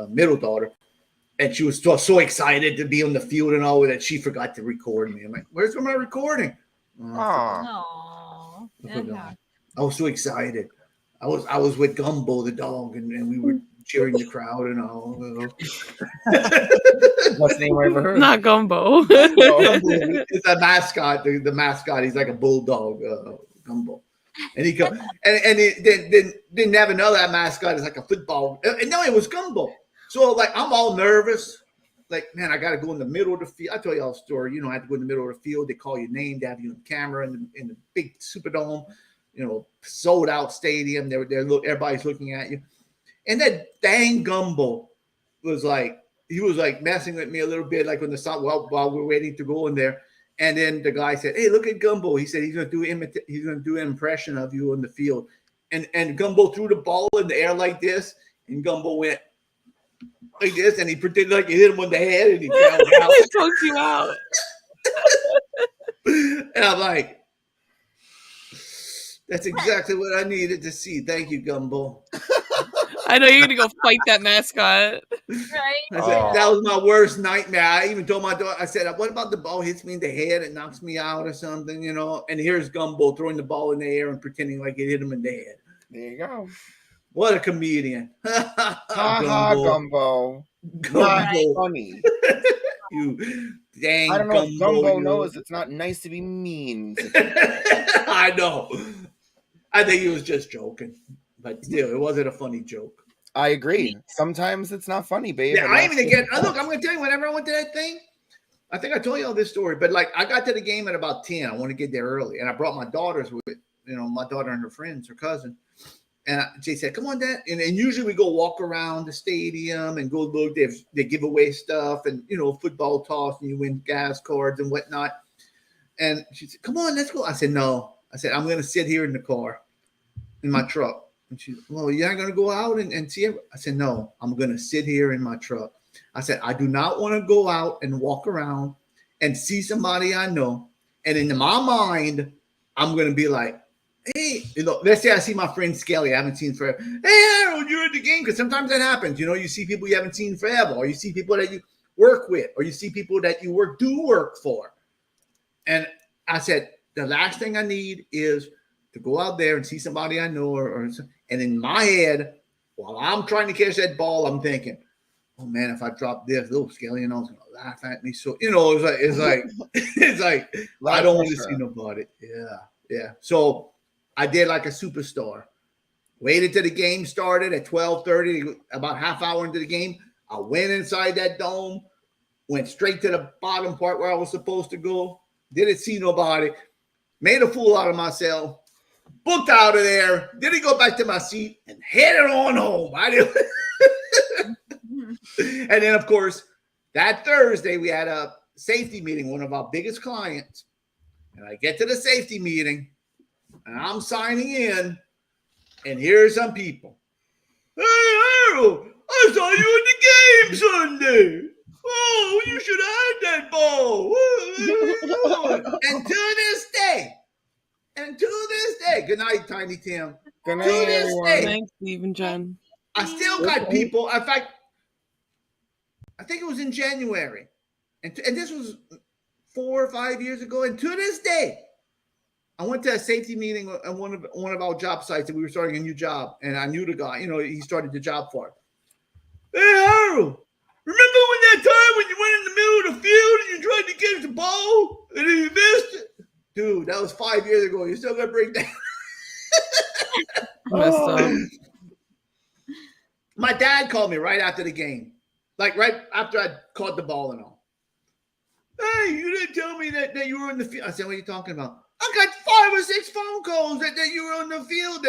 middle daughter, and she was so excited to be on the field and all that she forgot to record me. I'm like, where's my recording? Oh, I was so excited. I was with Gumbo the dog, and we were cheering the crowd and all. What's the name I ever heard? Not Gumbo. It's a mascot. The mascot. He's like a bulldog, Gumbo. And he come and then have another mascot is like a football. And no, it was Gumbo. So like I'm all nervous. Like, man, I got to go in the middle of the field. I tell you all the story. You know, I have to go in the middle of the field. They call your name. They have you on camera in the big Superdome. You know, sold out stadium. They're everybody's looking at you. And that dang Gumbo was like, he was like messing with me a little bit, like on the side while we're waiting to go in there. And then the guy said, "Hey, look at Gumbo." He said he's gonna do an impression of you on the field. And Gumbo threw the ball in the air like this, and Gumbo went like this, and he pretended like he hit him on the head, and he fell out. He poked you out. And I'm like, that's exactly what I needed to see. Thank you, Gumbo. I know you're gonna go fight that mascot. Right? I said, that was my worst nightmare. I even told my daughter, I said, what about the ball hits me in the head and knocks me out or something, you know? And here's Gumbo throwing the ball in the air and pretending like it hit him in the head. There you go. What a comedian. Gumbo. Not funny. You dang I don't know Gumbo. if Gumbo knows it's not nice to be mean. I know. I think he was just joking. But still, it wasn't a funny joke. I agree. Sometimes it's not funny, babe. Yeah, look, I'm going to tell you, whenever I went to that thing, I think I told you all this story, but like I got to the game at about 10. I want to get there early. And I brought my daughters with, you know, my daughter and her friends, her cousin. And she said, come on, Dad. And usually we go walk around the stadium and go look. They give away stuff and, you know, football toss and you win gas cards and whatnot. And she said, come on, let's go. I said, no. I said, I'm going to sit here in the car, in my truck. And she said, well, you're not going to go out and see it? I said, no, I'm going to sit here in my truck. I said, I do not want to go out and walk around and see somebody I know. And in my mind, I'm going to be like, hey, you know, let's say I see my friend Skelly I haven't seen forever. Hey, Harold, you're at the game. Because sometimes that happens. You know, you see people you haven't seen forever, or you see people that you work with, or you see people that you do work for. And I said, the last thing I need is to go out there and see somebody I know, and in my head, while I'm trying to catch that ball, I'm thinking, oh man, if I drop this, little Scaliano's gonna laugh at me. So it's like I don't want to see nobody. Yeah. So I did like a superstar. Waited till the game started at 12:30, about half hour into the game. I went inside that dome, went straight to the bottom part where I was supposed to go. Didn't see nobody. Made a fool out of myself. Booked out of there. Didn't go back to my seat and headed on home. I didn't. And then, of course, that Thursday we had a safety meeting, one of our biggest clients. And I get to the safety meeting, and I'm signing in, and here's some people. Hey, Harold, I saw you in the game Sunday. Oh, you should have had that ball. And to this day, good night, Tiny Tim. Good night, to this everyone. day, Thanks, Steve and Jen. I still got people. In fact, I think it was in January, and this was 4 or 5 years ago. And to this day, I went to a safety meeting at one of our job sites, and we were starting a new job. And I knew the guy. He started the job for it. Hey, Harold, remember that time when you went in the middle of the field and you tried to catch the ball and then you missed it? Dude, that was 5 years ago. You're still gonna break that. Messed up. My dad called me right after the game. Like right after I caught the ball and all. Hey, you didn't tell me that you were in the field. I said, what are you talking about? I got 5 or 6 phone calls that you were on the field.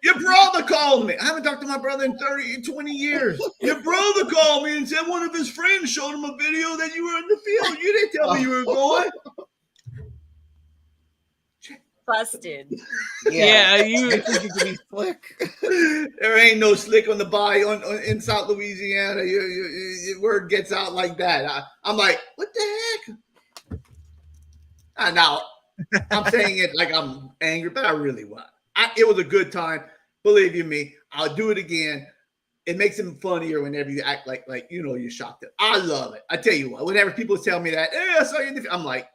Your brother called me. I haven't talked to my brother in 20 years. Your brother called me and said one of his friends showed him a video that you were in the field. You didn't tell me you were going. Busted. Yeah, you think you can be slick. There ain't no slick on the buy in South Louisiana. Your word gets out like that. I'm like, what the heck? Now, I'm saying it like I'm angry, but I really was. It was a good time. Believe you me, I'll do it again. It makes it funnier whenever you act like you're shocked. I love it. I tell you what, whenever people tell me that, hey, I saw you in the I'm like,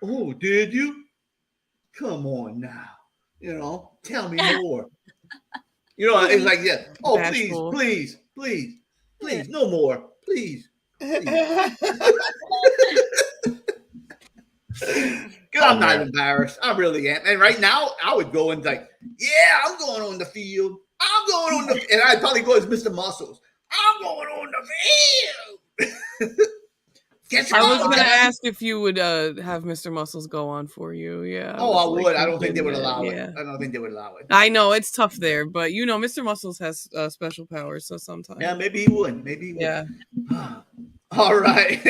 oh, did you? Come on now. Tell me more. It's like, yeah. Oh, Bashful. please, no more. Please. Because I'm not embarrassed. I really am. And right now, I would go and like, yeah, I'm going on the field. And I'd probably go as Mr. Muscles. I'm going on the field. I was going to ask if you would have Mr. Muscles go on for you. Yeah. Oh, I would. I don't think they would allow it. I don't think they would allow it. I know it's tough there, but Mr. Muscles has special powers, so sometimes. Yeah, maybe he would. Yeah. All right.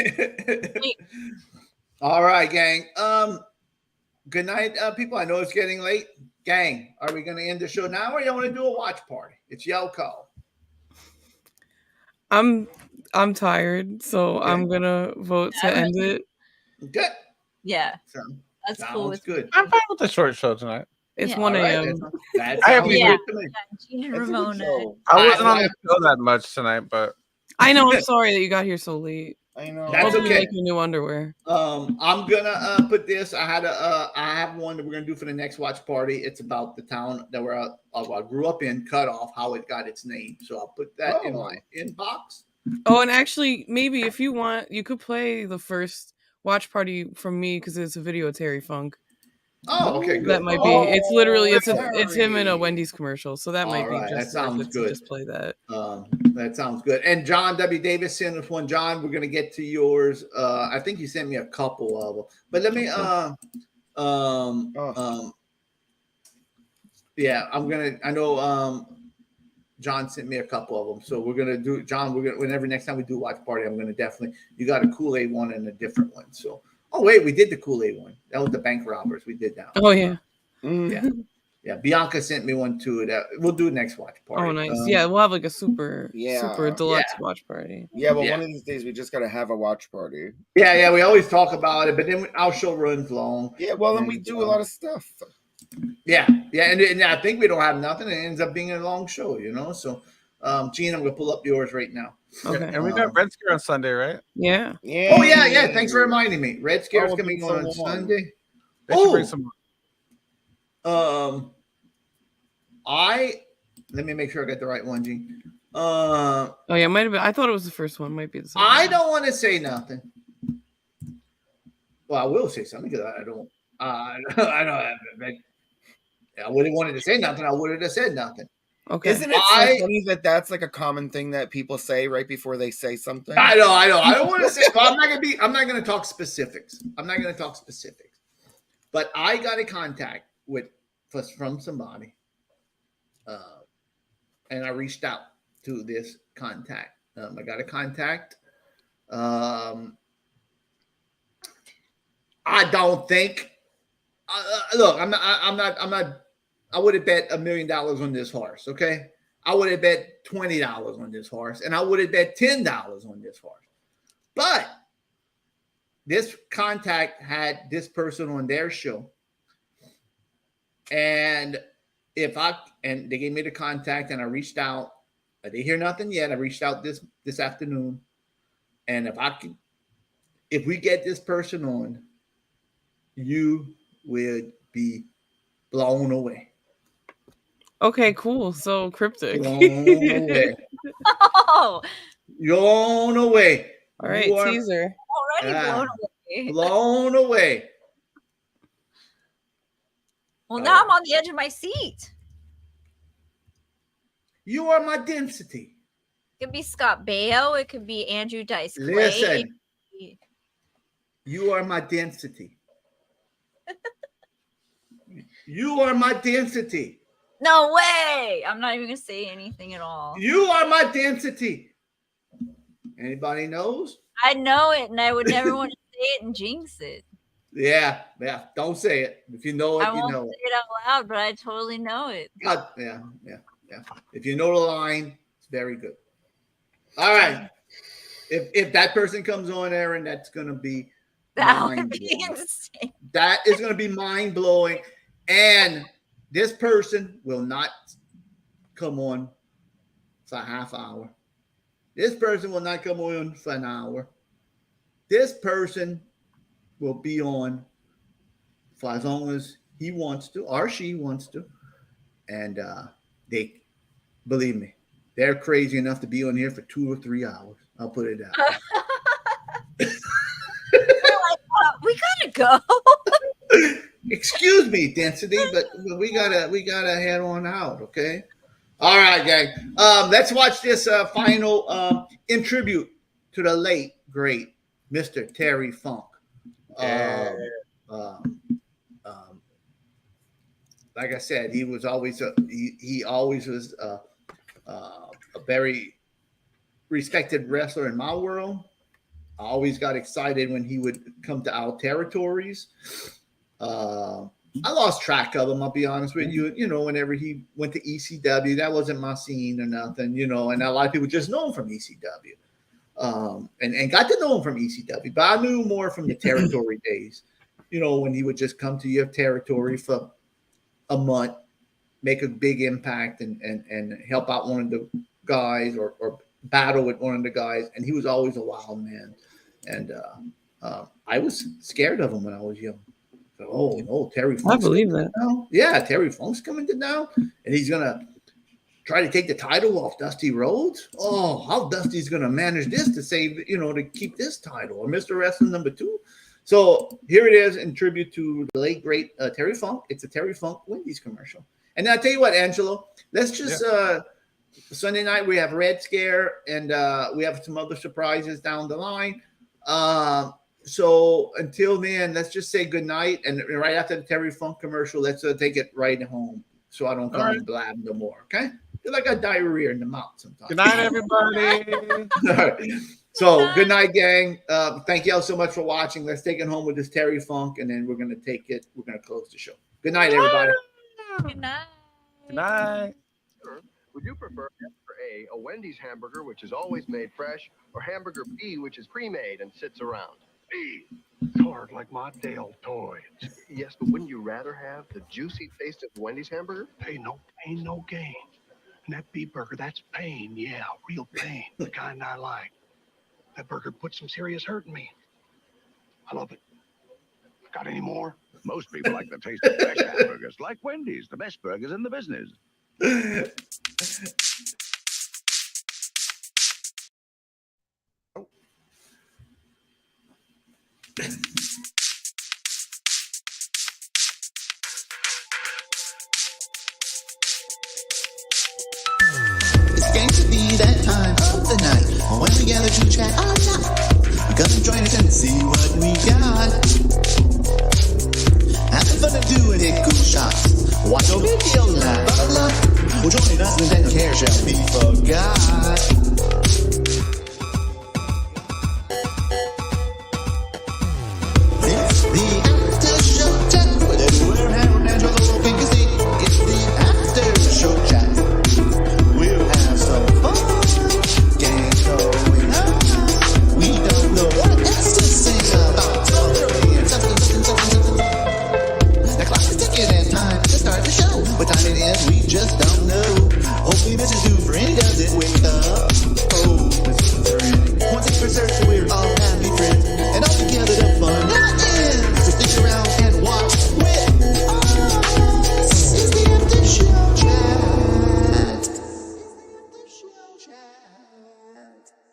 All right, gang. Good night, people. I know it's getting late. Gang, are we going to end the show now, or you want to do a watch party? It's your call. I'm tired, so okay. I'm gonna vote to end it. Good. Yeah. That's cool. It's good. I'm fine with the short show tonight. It's 1 a.m. Right. I have Gina Ramona. I wasn't on the show that much tonight, but I know. I'm sorry that you got here so late. I know. That's okay. Make your new underwear. I'm gonna put this. I have one that we're gonna do for the next watch party. It's about the town that I grew up in, Cutoff, how it got its name. So I'll put that in my inbox. Oh, and actually, maybe if you want, you could play the first watch party from me because it's a video of Terry Funk. Oh, okay, good. That might be. It's literally it's him in a Wendy's commercial, so that might be. Just that sounds good. Just play that. That sounds good. And John W. Davis sent us one. John, we're gonna get to yours. I think you sent me a couple of them, but let me. Yeah, I'm gonna. I know. John sent me a couple of them, so we're gonna do. John, whenever next time we do watch party, I'm gonna definitely. You got a Kool-Aid one and a different one, so. Oh wait, we did the Kool-Aid one. That was the bank robbers. We did that. Oh yeah. Yeah. Bianca sent me one too. That we'll do next watch party. Oh nice. Yeah, we'll have like a super deluxe watch party. Yeah, but one of these days we just gotta have a watch party. Yeah. We always talk about it, but then our show runs long. Yeah, well, then we do a lot of stuff. Yeah, and I think we don't have nothing. It ends up being a long show, So, Gene, I'm gonna pull up yours right now. Okay. And we got Red Scare on Sunday, right? Yeah. Oh yeah. Thanks for reminding me. Red Scare's coming on Sunday. They should bring some. I Let me make sure I got the right one, Gene. Oh yeah, it might have been. I thought it was the first one. Might be the second. I don't want to say nothing. Well, I will say something because I don't. I wouldn't wanted to say nothing. I wouldn't have said nothing. Okay. Isn't it so funny that that's like a common thing that people say right before they say something? I know. I don't want to say. Well, I'm not going to talk specifics. But I got a contact from somebody, and I reached out to this contact. I got a contact. I don't think. Look, I'm not. I would have bet $1 million on this horse. Okay, I would have bet $20 on this horse, and I would have bet $10 on this horse. But this contact had this person on their show, and they gave me the contact, and I reached out. I didn't hear nothing yet. I reached out this afternoon, and if we get this person on, you would be blown away. Okay, cool. So cryptic. Blown away. Oh, Blown away. All right, teaser. Already blown away. Blown away. Well, now I'm on the edge of my seat. You are my density. It could be Scott Baio. It could be Andrew Dice Clay. Listen. You are my density. You are my density. No way. I'm not even going to say anything at all. You are my density. Anybody knows? I know it, and I would never want to say it and jinx it. Yeah. Don't say it. If you know it, I won't you know say it out loud, but I totally know it. Yeah. If you know the line, it's very good. All right. If that person comes on, Aaron, that's going to be That would be insane. That is going to be mind-blowing. And this person will not come on for a half hour. This person will not come on for an hour. This person will be on for as long as he wants to or she wants to. And they, believe me, they're crazy enough to be on here for 2 or 3 hours. I'll put it that way. We gotta go. Excuse me, density, but we gotta head on out, okay? All right, gang. Let's watch this final in tribute to the late great Mr. Terry Funk. Like I said, he was always he always was a very respected wrestler in my world. I always got excited when he would come to our territories. I lost track of him, I'll be honest with you. You know, whenever he went to ECW, that wasn't my scene or nothing, you know, and a lot of people just know him from ECW. And got to know him from ECW, but I knew more from the territory days, you know, when he would just come to your territory for a month, make a big impact and help out one of the guys or battle with one of the guys. And he was always a wild man. And I was scared of him when I was young. So, oh no, Terry Funk's I believe that. now. Yeah, Terry Funk's coming to now, and he's gonna try to take the title off Dusty Rhodes. Oh, how Dusty's gonna manage this to save, you know, to keep this title or Mr. Wrestling #2. So here it is in tribute to the late great Terry Funk. It's a Terry Funk Wendy's commercial. And I'll tell you what, Angelo, let's just Sunday night we have Red Scare and we have some other surprises down the line. So until then, let's just say good night. And right after the Terry Funk commercial, let's take it right home so I don't come and blab no more. Okay? Feel like I got diarrhea in the mouth sometimes. Good night, everybody. All right. So good night, gang. Thank y'all so much for watching. Let's take it home with this Terry Funk, and then we're gonna close the show. Good night, everybody. Good night. Good night. Would you prefer hamburger A Wendy's hamburger, which is always made fresh, or hamburger B, which is pre-made and sits around? B. Hard like my Dale toys. Yes, but wouldn't you rather have the juicy taste of Wendy's hamburger? Hey, no pain, no gain. And that beef burger, that's pain. Yeah, real pain. The kind I like. That burger put some serious hurt in me. I love it. Got any more? Most people like the taste of fresh hamburgers, like Wendy's, the best burgers in the business. It's going to be that time of the night when we gather to chat all night. Come and join us and see what we got. Having fun and doing it, cool shots. Watch your video live. Blah, blah. Well, join us and then care shall be forgot.